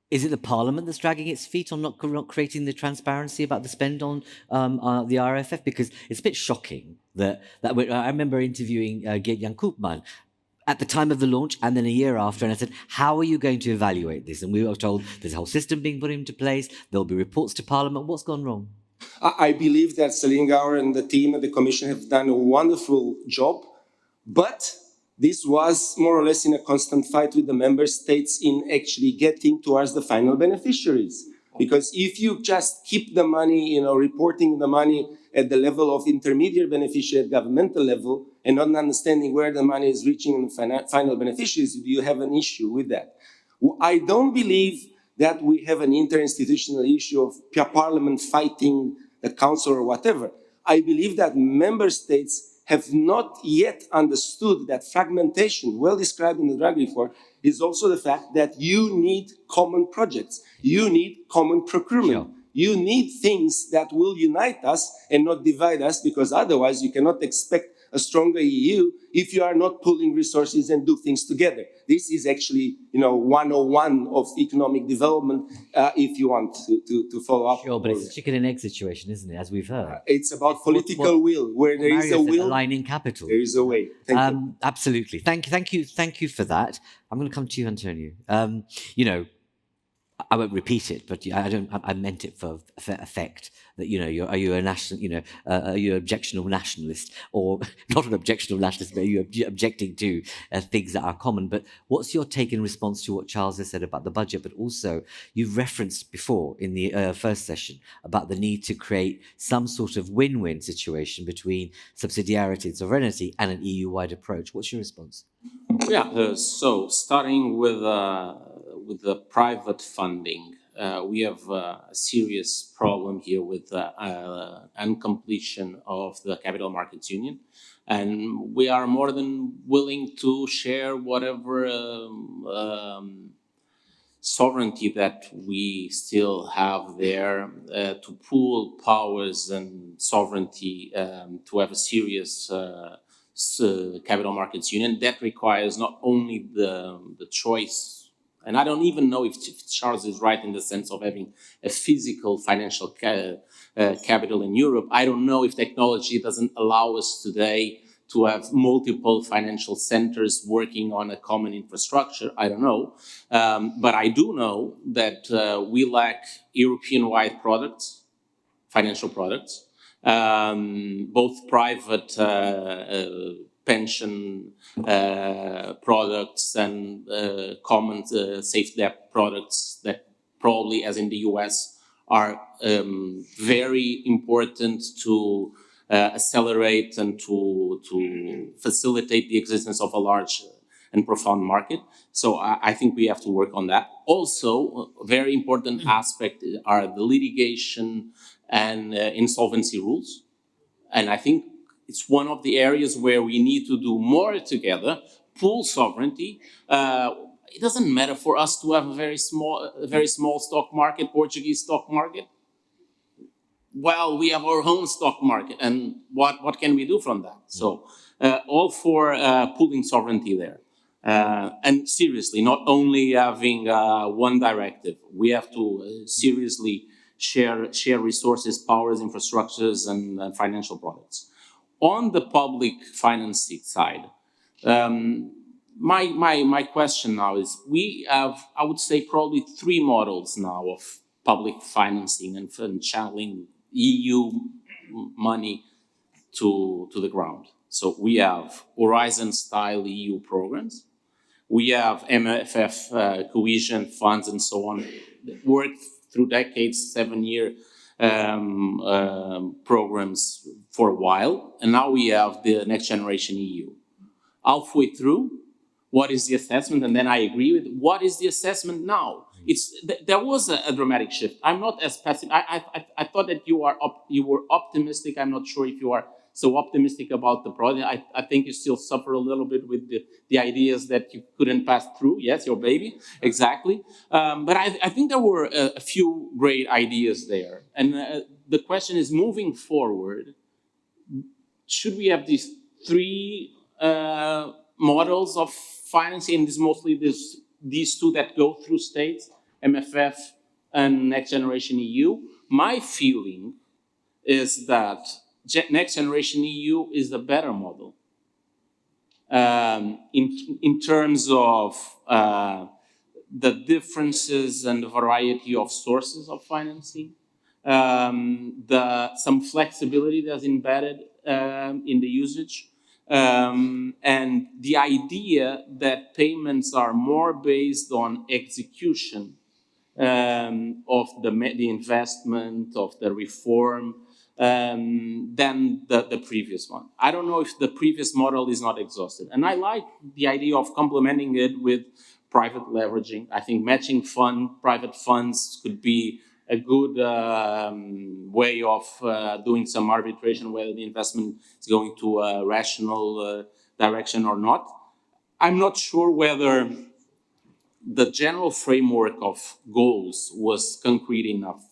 Is it the Parliament that's dragging its feet on not creating the transparency about the spend on the RFF? Because it's a bit shocking that I remember interviewing Geert-Jan Koopman at the time of the launch and then a year after, and I said, how are you going to evaluate this? And we were told there's a whole system being put into place, there'll be reports to Parliament. What's gone wrong? I believe that Celine Gauer and the team at the Commission have done a wonderful job, but this was more or less in a constant fight with the member states in actually getting towards the final beneficiaries. Because if you just keep the money, reporting the money at the level of intermediate beneficiary at governmental level and not understanding where the money is reaching in the final beneficiaries, you have an issue with that. I don't believe that we have an interinstitutional issue of Parliament fighting the Council or whatever. I believe that member states have not yet understood that fragmentation, well described in the Draghi report, is also the fact that you need common projects. You need common procurement. Sure. You need things that will unite us and not divide us, because otherwise you cannot expect a stronger EU if you are not pooling resources and do things together. This is actually, 101 of economic development, if you want to follow up. Sure, but it's a chicken and egg situation, isn't it, as we've heard? It's about political will. Where there is a Mario said, will, aligning capital. there is a way. Thank you. Absolutely. Thank you for that. I'm going to come to you, Antonio. I won't repeat it, but I meant it for effect. That are you a national? Are you an objectionable nationalist, or not an objectionable nationalist? But are you objecting to things that are common? But what's your take in response to what Charles has said about the budget? But also, you've referenced before in the first session about the need to create some sort of win-win situation between subsidiarity and sovereignty and an EU-wide approach. What's your response? Yeah. So starting with the private funding. We have a serious problem here with uncompletion of the Capital Markets Union. And we are more than willing to share whatever sovereignty that we still have there to pool powers and sovereignty to have a serious Capital Markets Union. That requires not only the choice. And I don't even know if Charles is right in the sense of having a physical financial capital in Europe. I don't know if technology doesn't allow us today to have multiple financial centers working on a common infrastructure. I don't know. But I do know that we lack European-wide products, financial products, both private pension products and common safety net products that probably, as in the US, are very important to accelerate and to facilitate the existence of a large and profound market. So I think we have to work on that. Also, a very important aspect are the litigation and insolvency rules. And I think it's one of the areas where we need to do more together, pool sovereignty. It doesn't matter for us to have a very small stock market, Portuguese stock market. Well, we have our own stock market, and what can we do from that? So, all for pooling sovereignty there. And seriously, not only having one directive, we have to seriously share resources, powers, infrastructures, and financial products. On the public financing side, my question now is, we have, I would say, probably 3 models now of public financing and channeling EU money to the ground. So we have Horizon-style EU programs. We have MFF cohesion funds and so on, that worked through decades, 7-year programs for a while, and now we have the Next Generation EU. Halfway through, what is the assessment? And then I agree with what is the assessment now? There was a dramatic shift. I'm not as passive. I thought that you were optimistic. I'm not sure if you are so optimistic about the project. I think you still suffer a little bit with the ideas that you couldn't pass through. Yes, your baby, exactly. But I think there were a few great ideas there. And the question is, moving forward, should we have these three models of financing? And it's mostly these two that go through states, MFF and Next Generation EU. My feeling is that Next Generation EU is the better model in terms of the differences and the variety of sources of financing, some flexibility that's embedded in the usage, and the idea that payments are more based on execution of the investment, of the reform, than the previous one. I don't know if the previous model is not exhausted. And I like the idea of complementing it with private leveraging. I think matching private funds could be a good way of doing some arbitration whether the investment is going to a rational direction or not. I'm not sure whether the general framework of goals was concrete enough.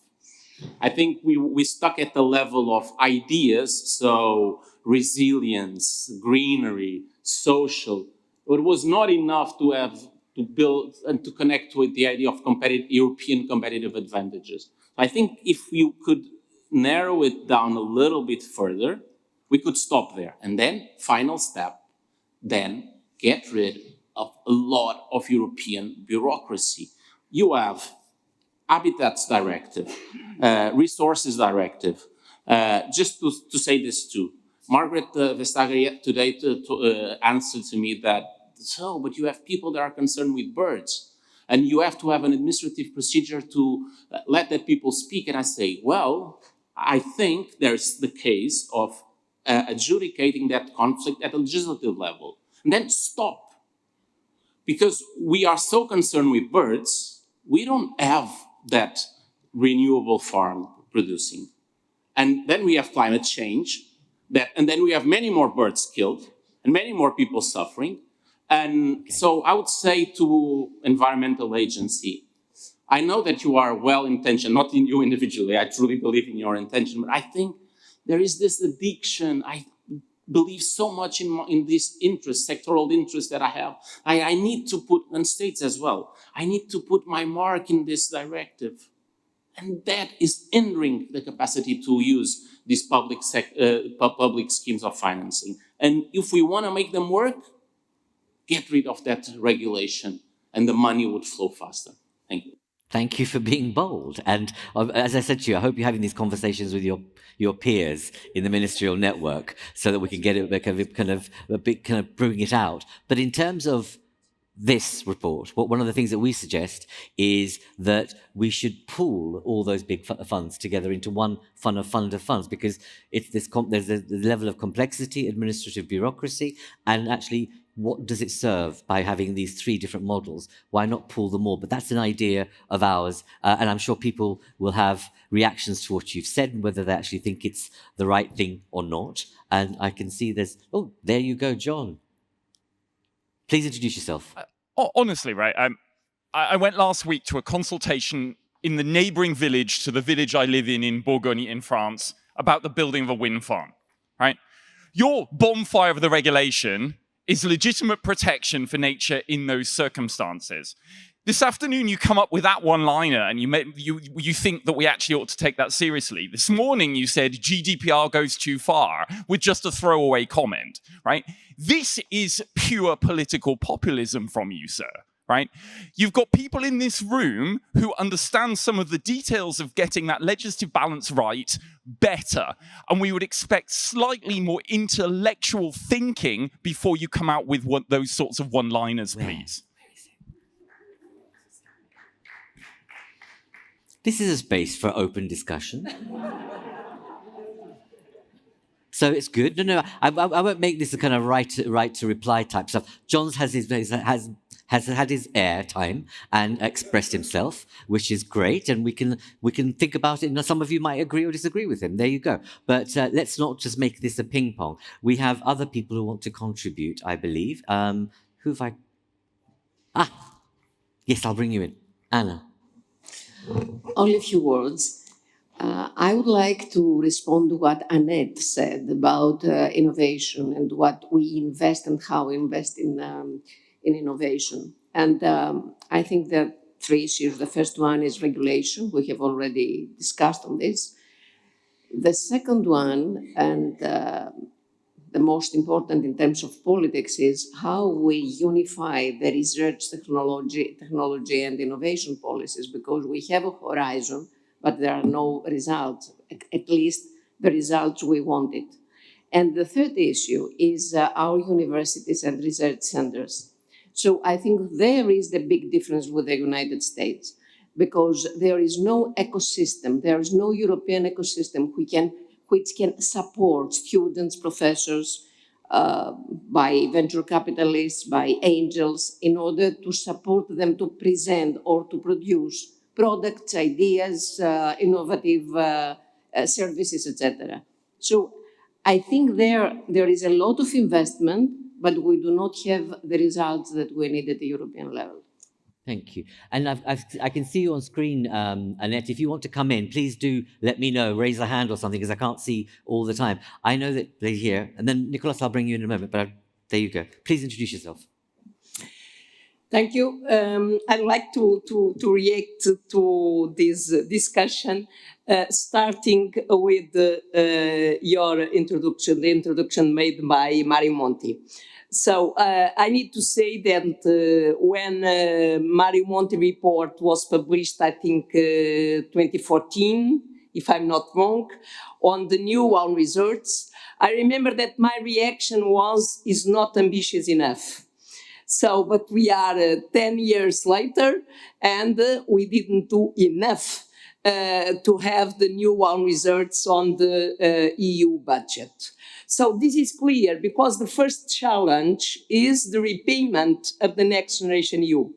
I think we stuck at the level of ideas, so resilience, greenery, social. It was not enough to build and to connect with the idea of European competitive advantages. I think if you could narrow it down a little bit further, we could stop there. And then, final step, then get rid of a lot of European bureaucracy. You have Habitats Directive, Resources Directive. Just to say this too, Margaret Vestager today answered to me that, but you have people that are concerned with birds, and you have to have an administrative procedure to let that people speak. And I say, well, I think there's the case of adjudicating that conflict at a legislative level, and then stop. Because we are so concerned with birds, we don't have that renewable farm producing. And then we have climate change, and then we have many more birds killed and many more people suffering. And so I would say to environmental agency, I know that you are well-intentioned, not in you individually, I truly believe in your intention, but I think there is this addiction. I believe so much in this interest, sectoral interest that I have. I need to put, and states as well, I need to put my mark in this directive. And that is hindering the capacity to use these public schemes of financing. And if we want to make them work, get rid of that regulation and the money would flow faster. Thank you. Thank you for being bold. And as I said to you, I hope you're having these conversations with your peers in the ministerial network so that we can get it kind of bring it out. But in terms of this report, one of the things that we suggest is that we should pool all those big funds together into one fund of funds, because it's there's a level of complexity, administrative bureaucracy, and actually, what does it serve by having these three different models? Why not pool them all? But that's an idea of ours, and I'm sure people will have reactions to what you've said and whether they actually think it's the right thing or not. And I can see there you go, John. Please introduce yourself. Honestly, right, I went last week to a consultation in the neighboring village to the village I live in Bourgogne in France about the building of a wind farm, right? Your bonfire of the regulation is legitimate protection for nature in those circumstances. This afternoon, you come up with that one-liner and you think that we actually ought to take that seriously. This morning, you said GDPR goes too far with just a throwaway comment, right? This is pure political populism from you, sir, right? You've got people in this room who understand some of the details of getting that legislative balance right better. And we would expect slightly more intellectual thinking before you come out with those sorts of one-liners, please. This is a space for open discussion. So it's good. No, I won't make this a kind of right to reply type stuff. John's has had his air time and expressed himself, which is great, and we can think about it. Now, some of you might agree or disagree with him. There you go. But let's not just make this a ping pong. We have other people who want to contribute, I believe. Who have I? Yes, I'll bring you in. Anna. Only a few words. I would like to respond to what Annette said about innovation and what we invest and how we invest in innovation. And I think that three issues. The first one is regulation. We have already discussed on this. The second one, and the most important in terms of politics, is how we unify the research, technology and innovation policies, because we have a horizon, but there are no results, at least the results we wanted. And the third issue is our universities and research centers. So I think there is the big difference with the United States, because there is no ecosystem, there is no European ecosystem which can support students, professors, by venture capitalists, by angels, in order to support them to present or to produce products, ideas, innovative services, etc. So I think there is a lot of investment, but we do not have the results that we need at the European level. Thank you. And I can see you on screen, Annette. If you want to come in, please do let me know, raise a hand or something, because I can't see all the time. I know that they're here. And then, Nicholas, I'll bring you in a moment, but there you go. Please introduce yourself. Thank you. I'd like to react to this discussion, starting with your introduction, the introduction made by Mario Monti. So I need to say that when Mario Monti report was published, I think 2014, if I'm not wrong, on the new own research, I remember that my reaction is not ambitious enough. So, but we are 10 years later, and we didn't do enough to have the new one results on the EU budget. So this is clear, because the first challenge is the repayment of the Next Generation EU.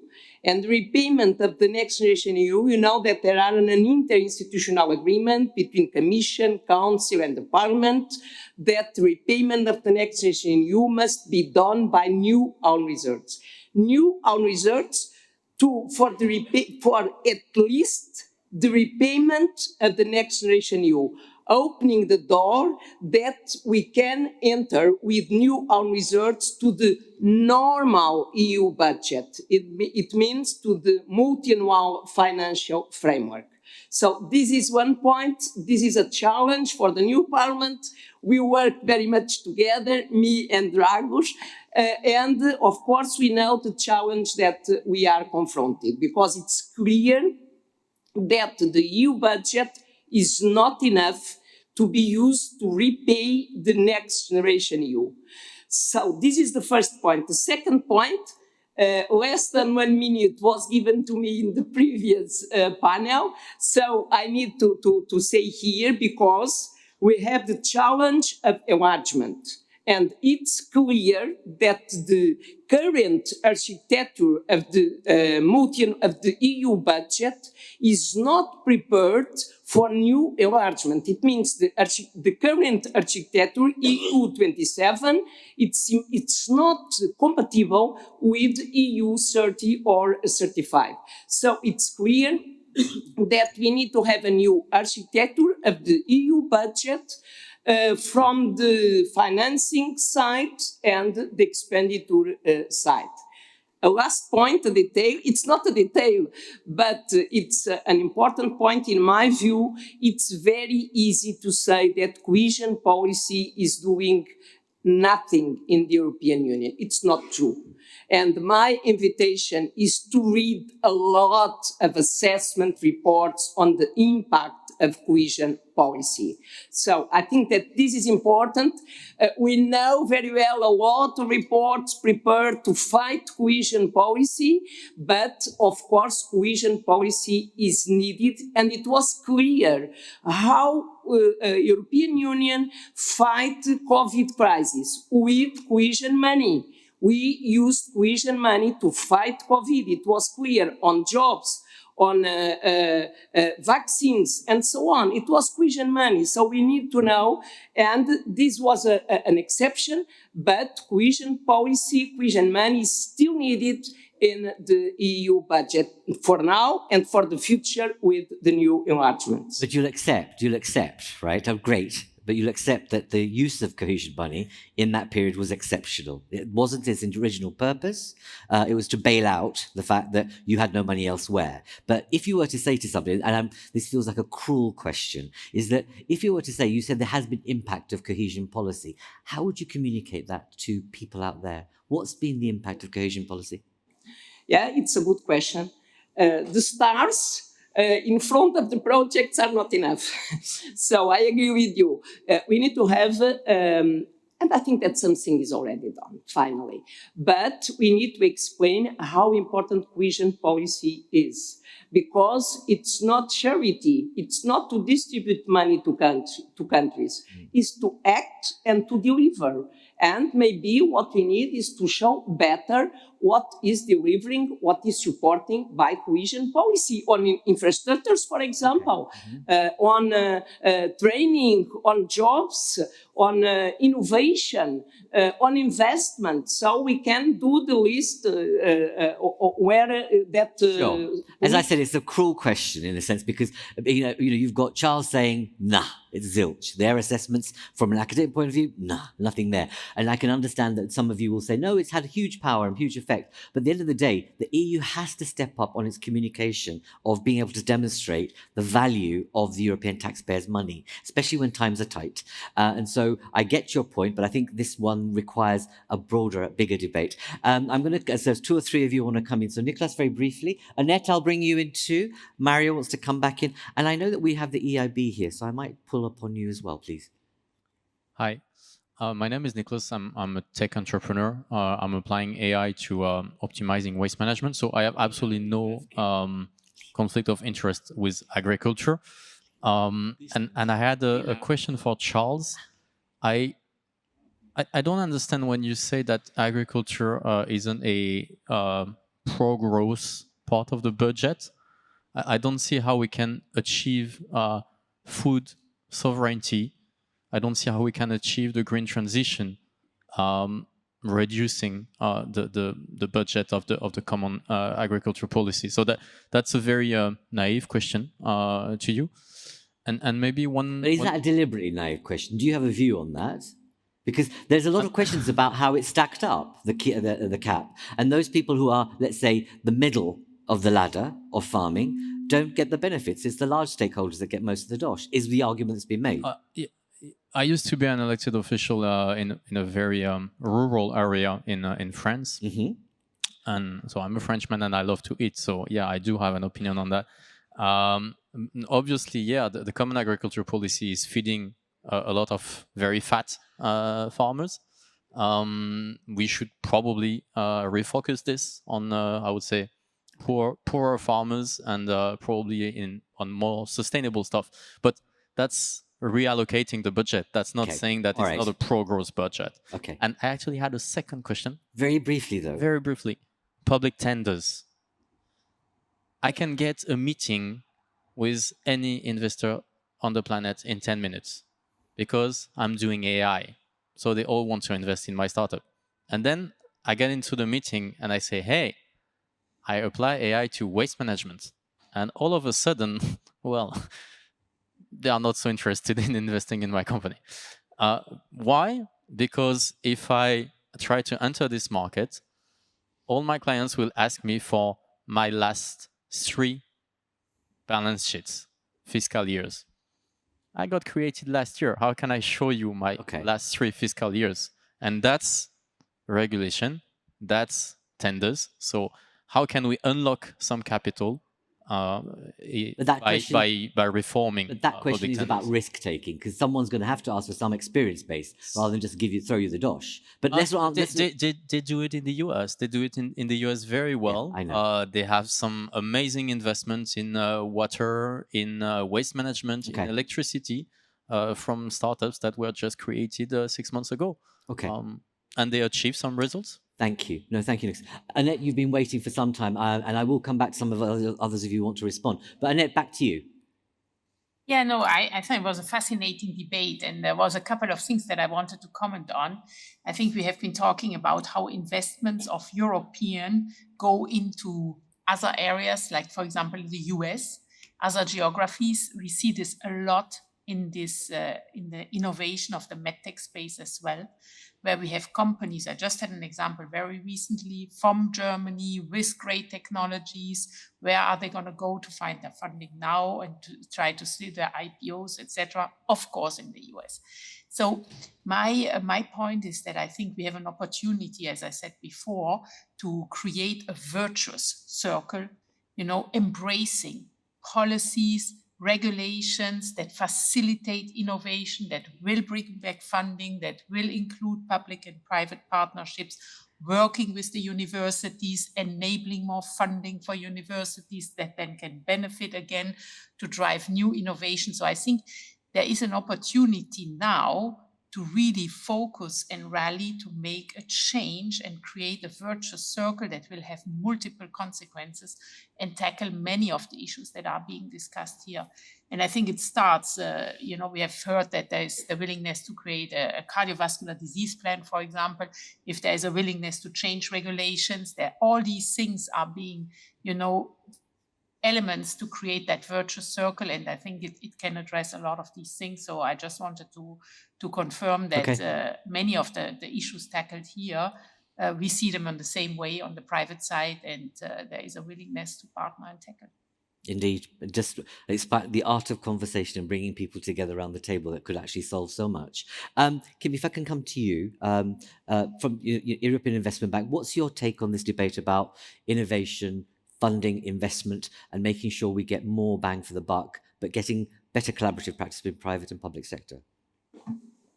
And the repayment of the Next Generation EU, you know that there are an interinstitutional agreement between Commission, Council and the Parliament that the repayment of the Next Generation EU must be done by new own reserves. New own reserves for at least the repayment of the Next Generation EU, opening the door that we can enter with new own reserves to the normal EU budget. It means to the multi-annual financial framework. So this is one point. This is a challenge for the new parliament. We work very much together, me and Dragos. And of course, we know the challenge that we are confronted, because it's clear that the EU budget is not enough to be used to repay the Next Generation EU. So this is the first point. The second point, less than 1 minute was given to me in the previous panel. So I need to say here, because we have the challenge of enlargement. And it's clear that the current architecture of the EU budget is not prepared for new enlargement. It means the current architecture, EU 27, it's not compatible with EU 30 or 35. So it's clear that we need to have a new architecture of the EU budget, from the financing side and the expenditure side. A last point, a detail. It's not a detail, but it's an important point in my view. It's very easy to say that cohesion policy is doing nothing in the European Union. It's not true. And my invitation is to read a lot of assessment reports on the impact of cohesion policy. So I think that this is important. We know very well a lot of reports prepared to fight cohesion policy, but of course cohesion policy is needed, and it was clear how European Union fight COVID crisis with cohesion money. We used cohesion money to fight COVID. It was clear on jobs, on vaccines, and so on. It was cohesion money. So we need to know, and this was an exception, but cohesion policy, cohesion money is still needed in the EU budget for now and for the future with the new enlargements. But you'll accept, right? Oh, great. But you'll accept that the use of cohesion money in that period was exceptional. It wasn't its original purpose. It was to bail out the fact that you had no money elsewhere. But if you were to say to somebody, and this feels like a cruel question, is that if you were to say, you said there has been impact of cohesion policy, how would you communicate that to people out there? What's been the impact of cohesion policy? Yeah, it's a good question. The stars in front of the projects are not enough. So I agree with you. We need to have, and I think that something is already done, finally. But we need to explain how important cohesion policy is. Because it's not charity, it's not to distribute money to countries, it's to act and to deliver. And maybe what we need is to show better what is delivering, what is supporting by cohesion policy on infrastructures, for example, on training, on jobs, on innovation, on investment. So we can do the list where that... Sure. As I said, it's a cruel question in a sense because you've got Charles saying, nah, it's zilch. Their assessments from an academic point of view, nah, nothing there. And I can understand that some of you will say, no, it's had a huge power and huge effect. But at the end of the day, the EU has to step up on its communication of being able to demonstrate the value of the European taxpayers' money, especially when times are tight. And so I get your point, but I think this one requires a broader, bigger debate. So 2 or 3 of you want to come in. So Nicholas, very briefly. Annette, I'll bring you in too. Mario wants to come back in. And I know that we have the EIB here, so I might pull up on you as well, please. Hi, my name is Nicholas. I'm a tech entrepreneur. I'm applying AI to optimizing waste management. So I have absolutely no conflict of interest with agriculture. And I had a question for Charles. I don't understand when you say that agriculture isn't a pro-growth part of the budget. I don't see how we can achieve food sovereignty. I don't see how we can achieve the green transition, reducing the budget of the common agriculture policy. So that's a very naive question to you, and maybe one. But is that a deliberately naive question? Do you have a view on that? Because there's a lot of questions about how it's stacked up, the cap, and those people who are, let's say, the middle of the ladder of farming don't get the benefits. It's the large stakeholders that get most of the dosh. Is the argument that's been made? I used to be an elected official in a very rural area in France. And so I'm a Frenchman and I love to eat. So yeah, I do have an opinion on that. Obviously, yeah, the common agriculture policy is feeding a lot of very fat farmers. We should probably refocus this on, I would say, poorer farmers and probably on more sustainable stuff. But that's reallocating the budget. That's not saying that it's not a pro-growth budget. Okay. And I actually had a second question. Very briefly, though. Very briefly. Public tenders. I can get a meeting with any investor on the planet in 10 minutes because I'm doing AI. So they all want to invest in my startup. And then I get into the meeting and I say, hey, I apply AI to waste management. And all of a sudden, well, they are not so interested in investing in my company. Why? Because if I try to enter this market, all my clients will ask me for my last 3 balance sheets, fiscal years. I got created last year. How can I show you my last 3 fiscal years? And that's regulation, that's tenders. So how can we unlock some capital by reforming? But that question is about risk taking, because someone's going to have to ask for some experience base rather than just throw you the dosh. But they do it in the US. They do it in the US very well. Yeah, I know. They have some amazing investments in water, in waste management, in electricity from startups that were just created 6 months ago. Okay. And they achieve some results. Thank you. No, thank you, Nick. Annette, you've been waiting for some time, and I will come back to some of the others if you want to respond. But Annette, back to you. Yeah, no, I thought it was a fascinating debate, and there was a couple of things that I wanted to comment on. I think we have been talking about how investments of European go into other areas, like, for example, the US, other geographies. We see this a lot in this in the innovation of the medtech space as well, where we have companies. I just had an example very recently from Germany with great technologies. Where are they going to go to find their funding now and to try to see their IPOs, etc.? Of course, in the US. So my point is that I think we have an opportunity, as I said before, to create a virtuous circle, embracing policies, regulations that facilitate innovation, that will bring back funding, that will include public and private partnerships, working with the universities, enabling more funding for universities that then can benefit again to drive new innovation. So I think there is an opportunity now to really focus and rally to make a change and create a virtuous circle that will have multiple consequences and tackle many of the issues that are being discussed here. And I think it starts, we have heard that there is the willingness to create a cardiovascular disease plan, for example. If there is a willingness to change regulations, that all these things are being, elements to create that virtuous circle, and I think it can address a lot of these things. So I just wanted to confirm that many of the issues tackled here, we see them in the same way on the private side, and there is a willingness to partner and tackle. Indeed, it's about the art of conversation and bringing people together around the table that could actually solve so much. Kim, if I can come to you, from European Investment Bank, what's your take on this debate about innovation, funding, investment, and making sure we get more bang for the buck, but getting better collaborative practice between private and public sector?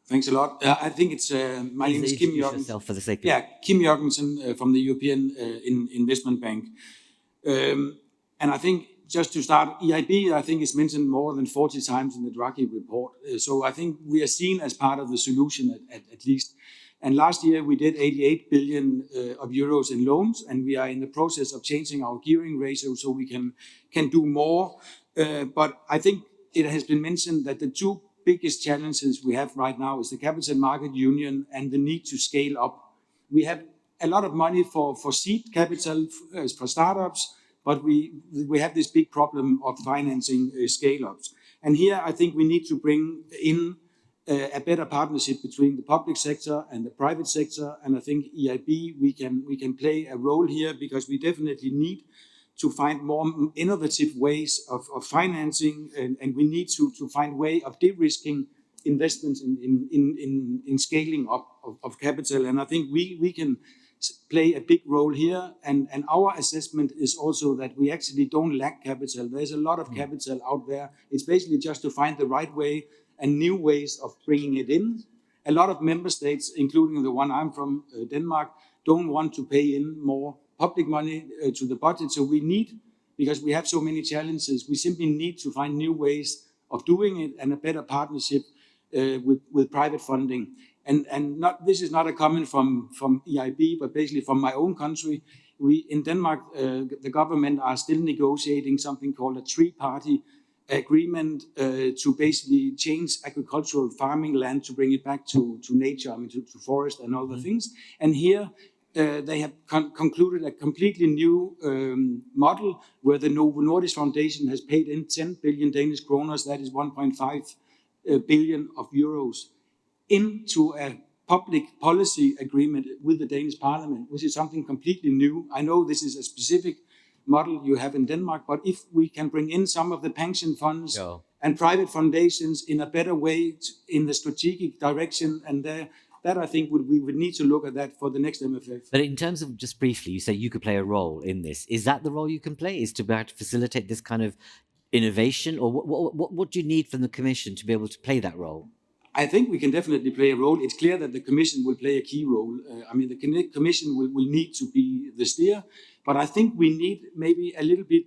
Thanks a lot. I think it's my name is Kim Jørgensen. For the sake of Kim Jørgensen from the European Investment Bank. And I think just to start, EIB, I think is mentioned more than 40 times in the Draghi report. So I think we are seen as part of the solution at least. And last year we did 88 billion of euros in loans, and we are in the process of changing our gearing ratio so we can do more. But I think it has been mentioned that the two biggest challenges we have right now is the capital market union and the need to scale up. We have a lot of money for seed capital for startups, but we have this big problem of financing scale-ups. And here I think we need to bring in a better partnership between the public sector and the private sector. And I think EIB, we can play a role here, because we definitely need to find more innovative ways of financing, and we need to find way of de-risking investments in scaling up of capital. And I think we can play a big role here. And our assessment is also that we actually don't lack capital. There's a lot of capital out there. It's basically just to find the right way and new ways of bringing it in. A lot of member states, including the one I'm from, Denmark, don't want to pay in more public money to the budget. So we need, because we have so many challenges, we simply need to find new ways of doing it and a better partnership with private funding. And this is not a comment from EIB, but basically from my own country. We in Denmark, the government are still negotiating something called a three-party agreement to basically change agricultural farming land to bring it back to nature, to forest and other things. And here they have concluded a completely new model where the Novo Nordisk Foundation has paid in 10 billion Danish kroner, that is 1.5 billion of euros, into a public policy agreement with the Danish Parliament, which is something completely new. I know this is a specific model you have in Denmark, but if we can bring in some of the pension funds and private foundations in a better way in the strategic direction, and that I think we would need to look at that for the next MFF. But in terms of, just briefly, you say you could play a role in this. Is that the role you can play? Is to be able to facilitate this kind of innovation? Or what do you need from the Commission to be able to play that role? I think we can definitely play a role. It's clear that the Commission will play a key role. The Commission will need to be the steer, but I think we need maybe a little bit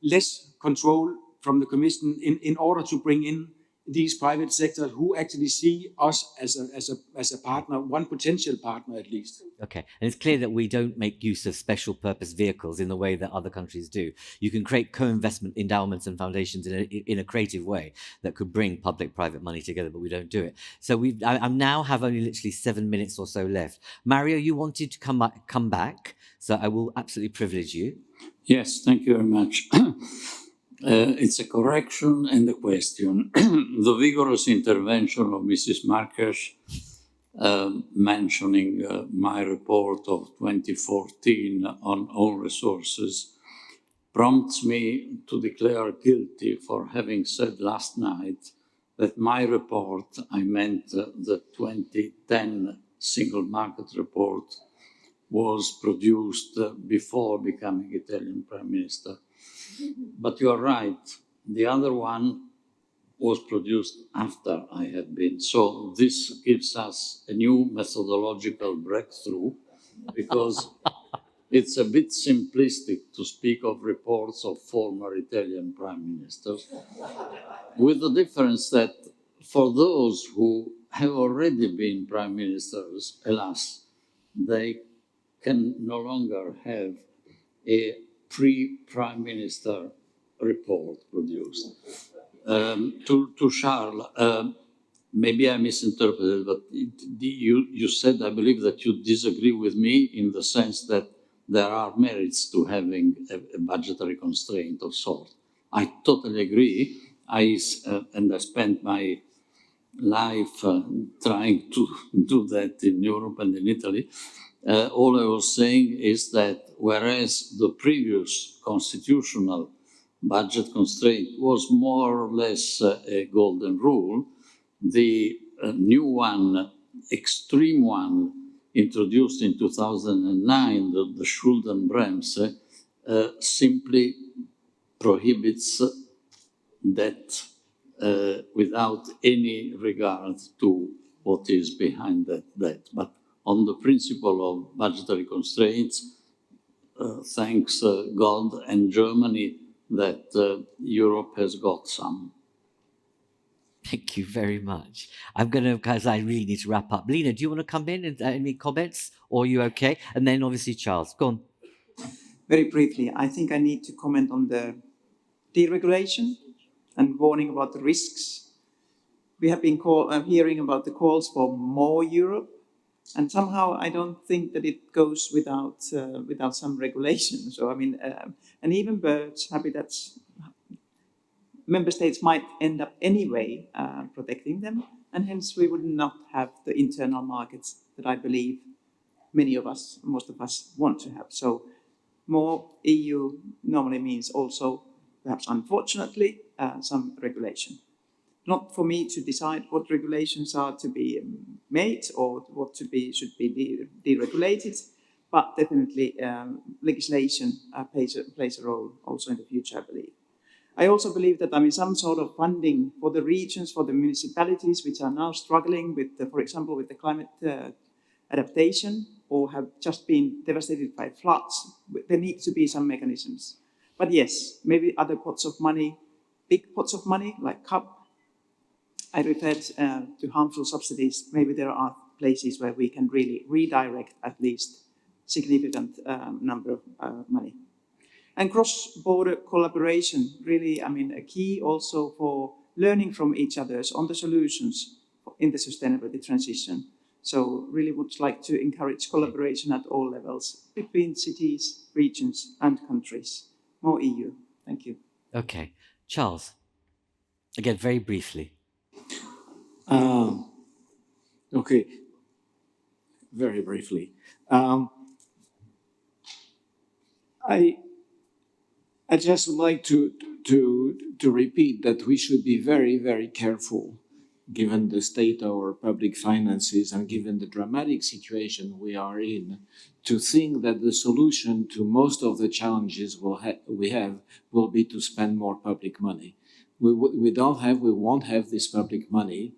less control from the Commission in order to bring in these private sectors who actually see us as a partner, one potential partner at least. Okay, and it's clear that we don't make use of special purpose vehicles in the way that other countries do. You can create co-investment endowments and foundations in a creative way that could bring public-private money together, but we don't do it. So I now have only literally 7 minutes or so left. Mario, you wanted to come back, so I will absolutely privilege you. Yes, thank you very much. It's a correction and a question. The vigorous intervention of Mrs. Marques mentioning my report of 2014 on own resources prompts me to declare guilty for having said last night that my report, I meant the 2010 Single Market Report, was produced before becoming Italian Prime Minister. But you are right, the other one was produced after I had been. So this gives us a new methodological breakthrough, because it's a bit simplistic to speak of reports of former Italian prime ministers, with the difference that for those who have already been prime ministers, alas, they can no longer have a pre-prime minister report produced. To Charles, maybe I misinterpreted, but you said, I believe, that you disagree with me in the sense that there are merits to having a budgetary constraint of sort. I totally agree. I spent my life trying to do that in Europe and in Italy. All I was saying is that whereas the previous constitutional budget constraint was more or less a golden rule, the new one, extreme one, introduced in 2009, the Schuldenbremse, simply prohibits debt without any regard to what is behind that debt. But on the principle of budgetary constraints, thanks God and Germany that Europe has got some. Thank you very much. I'm going to, because I really need to wrap up. Lena, do you want to come in and any comments, or are you okay? And then obviously Charles, go on. Very briefly, I think I need to comment on the deregulation and warning about the risks. We have been hearing about the calls for more Europe, and somehow I don't think that it goes without some regulation. So I mean, and even birds, happy that member states might end up anyway protecting them, and hence we would not have the internal markets that I believe many of us, most of us, want to have. So more EU normally means also, perhaps unfortunately, some regulation. Not for me to decide what regulations are to be made or what should be deregulated, but definitely legislation plays a role also in the future, I believe. I also believe that some sort of funding for the regions, for the municipalities, which are now struggling with, for example, with the climate adaptation or have just been devastated by floods, there needs to be some mechanisms. But yes, maybe other pots of money, big pots of money like CAP. I referred to harmful subsidies. Maybe there are places where we can really redirect at least significant number of money. And cross-border collaboration, really, a key also for learning from each other on the solutions in the sustainability transition. So really would like to encourage collaboration at all levels between cities, regions, and countries. More EU. Thank you. Okay. Charles, again, very briefly. Okay, very briefly. I just would like to repeat that we should be very, very careful, given the state of our public finances and given the dramatic situation we are in, to think that the solution to most of the challenges we have will be to spend more public money. We won't have this public money,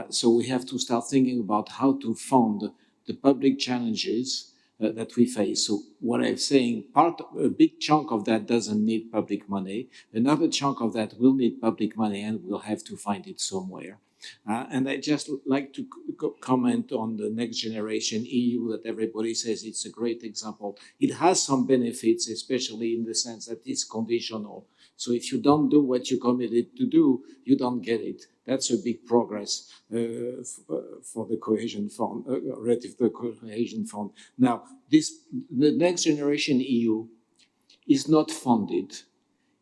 so we have to start thinking about how to fund the public challenges that we face. So what I'm saying, a big chunk of that doesn't need public money. Another chunk of that will need public money, and we'll have to find it somewhere. And I just like to comment on the Next Generation EU that everybody says it's a great example. It has some benefits, especially in the sense that it's conditional. So if you don't do what you committed to do, you don't get it. That's a big progress for the Cohesion Fund, relative to the Cohesion Fund. Now, the Next Generation EU is not funded.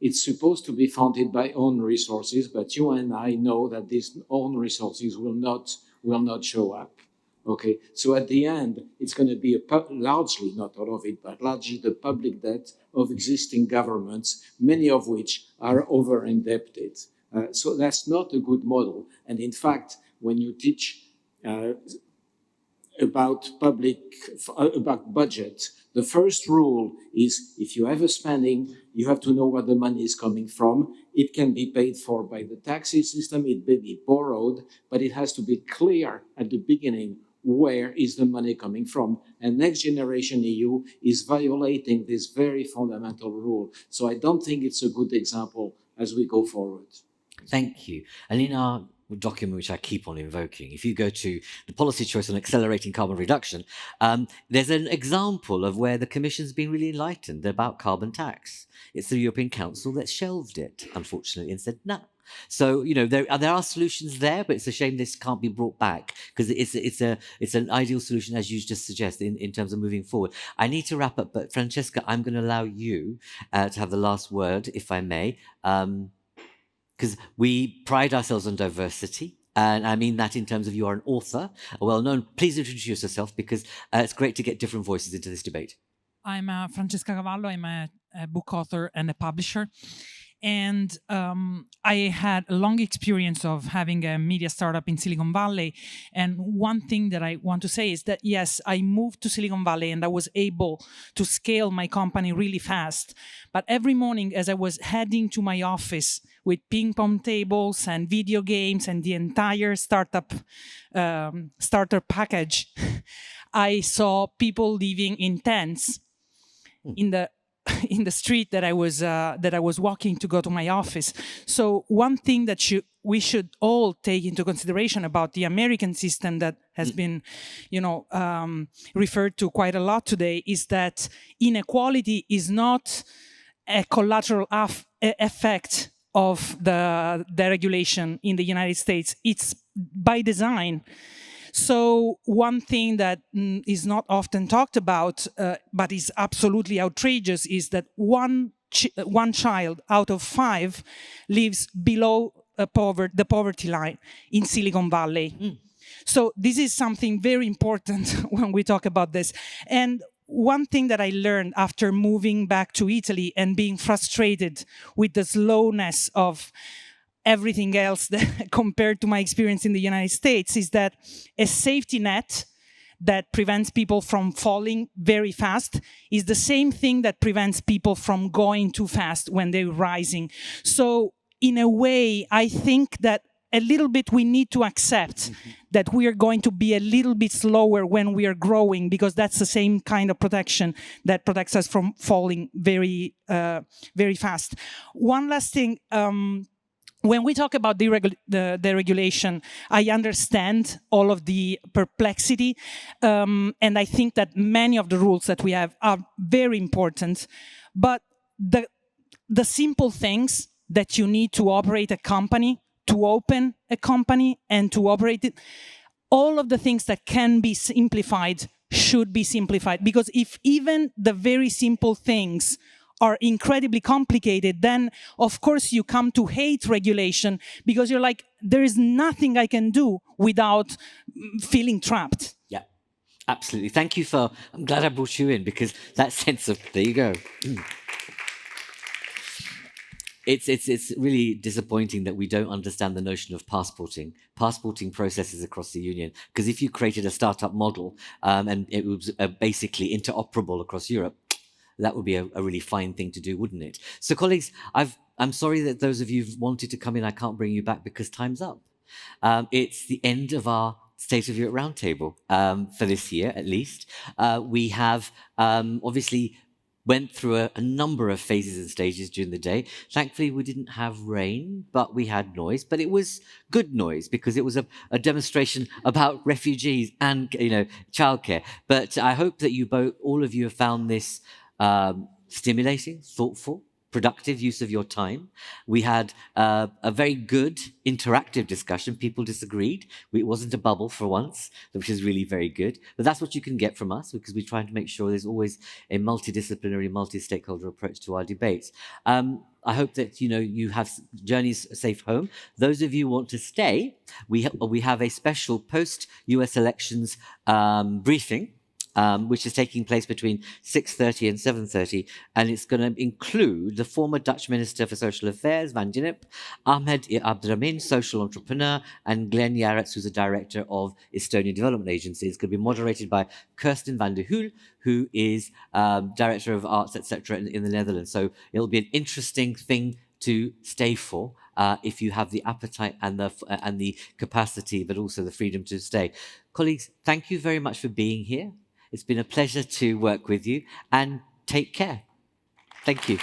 It's supposed to be funded by own resources, but you and I know that these own resources will not show up. Okay, so at the end, it's going to be largely, not all of it, but largely the public debt of existing governments, many of which are over-indebted. So that's not a good model. And in fact, when you teach about budget, the first rule is if you have a spending, you have to know where the money is coming from. It can be paid for by the tax system, it may be borrowed, but it has to be clear at the beginning where is the money coming from. And Next Generation EU is violating this very fundamental rule. So I don't think it's a good example as we go forward. Thank you. And in our document, which I keep on invoking, if you go to the policy choice on accelerating carbon reduction, there's an example of where the Commission's been really enlightened about carbon tax. It's the European Council that shelved it, unfortunately, and said, no. So, you know, there are solutions there, but it's a shame this can't be brought back because it's an ideal solution, as you just suggest, in terms of moving forward. I need to wrap up, but Francesca, I'm going to allow you to have the last word, if I may. Because we pride ourselves on diversity. And I mean that in terms of you are an author, a well-known. Please introduce yourself because it's great to get different voices into this debate. I'm Francesca Cavallo. I'm a book author and a publisher. And I had a long experience of having a media startup in Silicon Valley. And one thing that I want to say is that, yes, I moved to Silicon Valley and I was able to scale my company really fast. But every morning as I was heading to my office with ping pong tables and video games and the entire startup starter package, I saw people living in tents in the street that I was walking to go to my office. So one thing that we should all take into consideration about the American system that has been, referred to quite a lot today is that inequality is not a collateral effect of the deregulation in the United States. It's by design. So one thing that is not often talked about, but is absolutely outrageous, is that one child out of 5 lives below the poverty line in Silicon Valley. So this is something very important when we talk about this. And one thing that I learned after moving back to Italy and being frustrated with the slowness of everything else that, compared to my experience in the United States, is that a safety net that prevents people from falling very fast is the same thing that prevents people from going too fast when they're rising. So in a way, I think that a little bit we need to accept that we are going to be a little bit slower when we are growing, because that's the same kind of protection that protects us from falling very, very fast. One last thing. When we talk about the regulation, I understand all of the perplexity, and I think that many of the rules that we have are very important. But the simple things that you need to operate a company, to open a company, and to operate it, all of the things that can be simplified should be simplified. Because if even the very simple things are incredibly complicated, then of course you come to hate regulation because you're like, there is nothing I can do without feeling trapped. Yeah, absolutely. Thank you I'm glad I brought you in because that sense of, there you go. It's really disappointing that we don't understand the notion of passporting processes across the union. Because if you created a startup model and it was basically interoperable across Europe, that would be a really fine thing to do, wouldn't it? So, colleagues, I'm sorry that those of you who've wanted to come in, I can't bring you back because time's up. It's the end of our State of Europe Roundtable for this year, at least. We have obviously went through a number of phases and stages during the day. Thankfully, we didn't have rain, but we had noise. But it was good noise because it was a demonstration about refugees and childcare. But I hope that all of you have found this stimulating, thoughtful, productive use of your time. We had a very good interactive discussion. People disagreed. It wasn't a bubble for once, which is really very good. But that's what you can get from us because we try to make sure there's always a multidisciplinary, multi-stakeholder approach to our debates. I hope that you have journeys safe home. Those of you who want to stay, we have a special post-US elections briefing, which is taking place between 6:30 and 7:30, and it's going to include the former Dutch Minister for Social Affairs, Van Diepenbeek, Ahmed Abderrahmane, social entrepreneur, and Glenn Jarrets, who's a director of Estonian Development Agency. It's going to be moderated by Kirsten van der Huul, who is director of arts, etc., in the Netherlands. So it'll be an interesting thing to stay for if you have the appetite and the capacity, but also the freedom to stay. Colleagues, thank you very much for being here. It's been a pleasure to work with you, and take care. Thank you.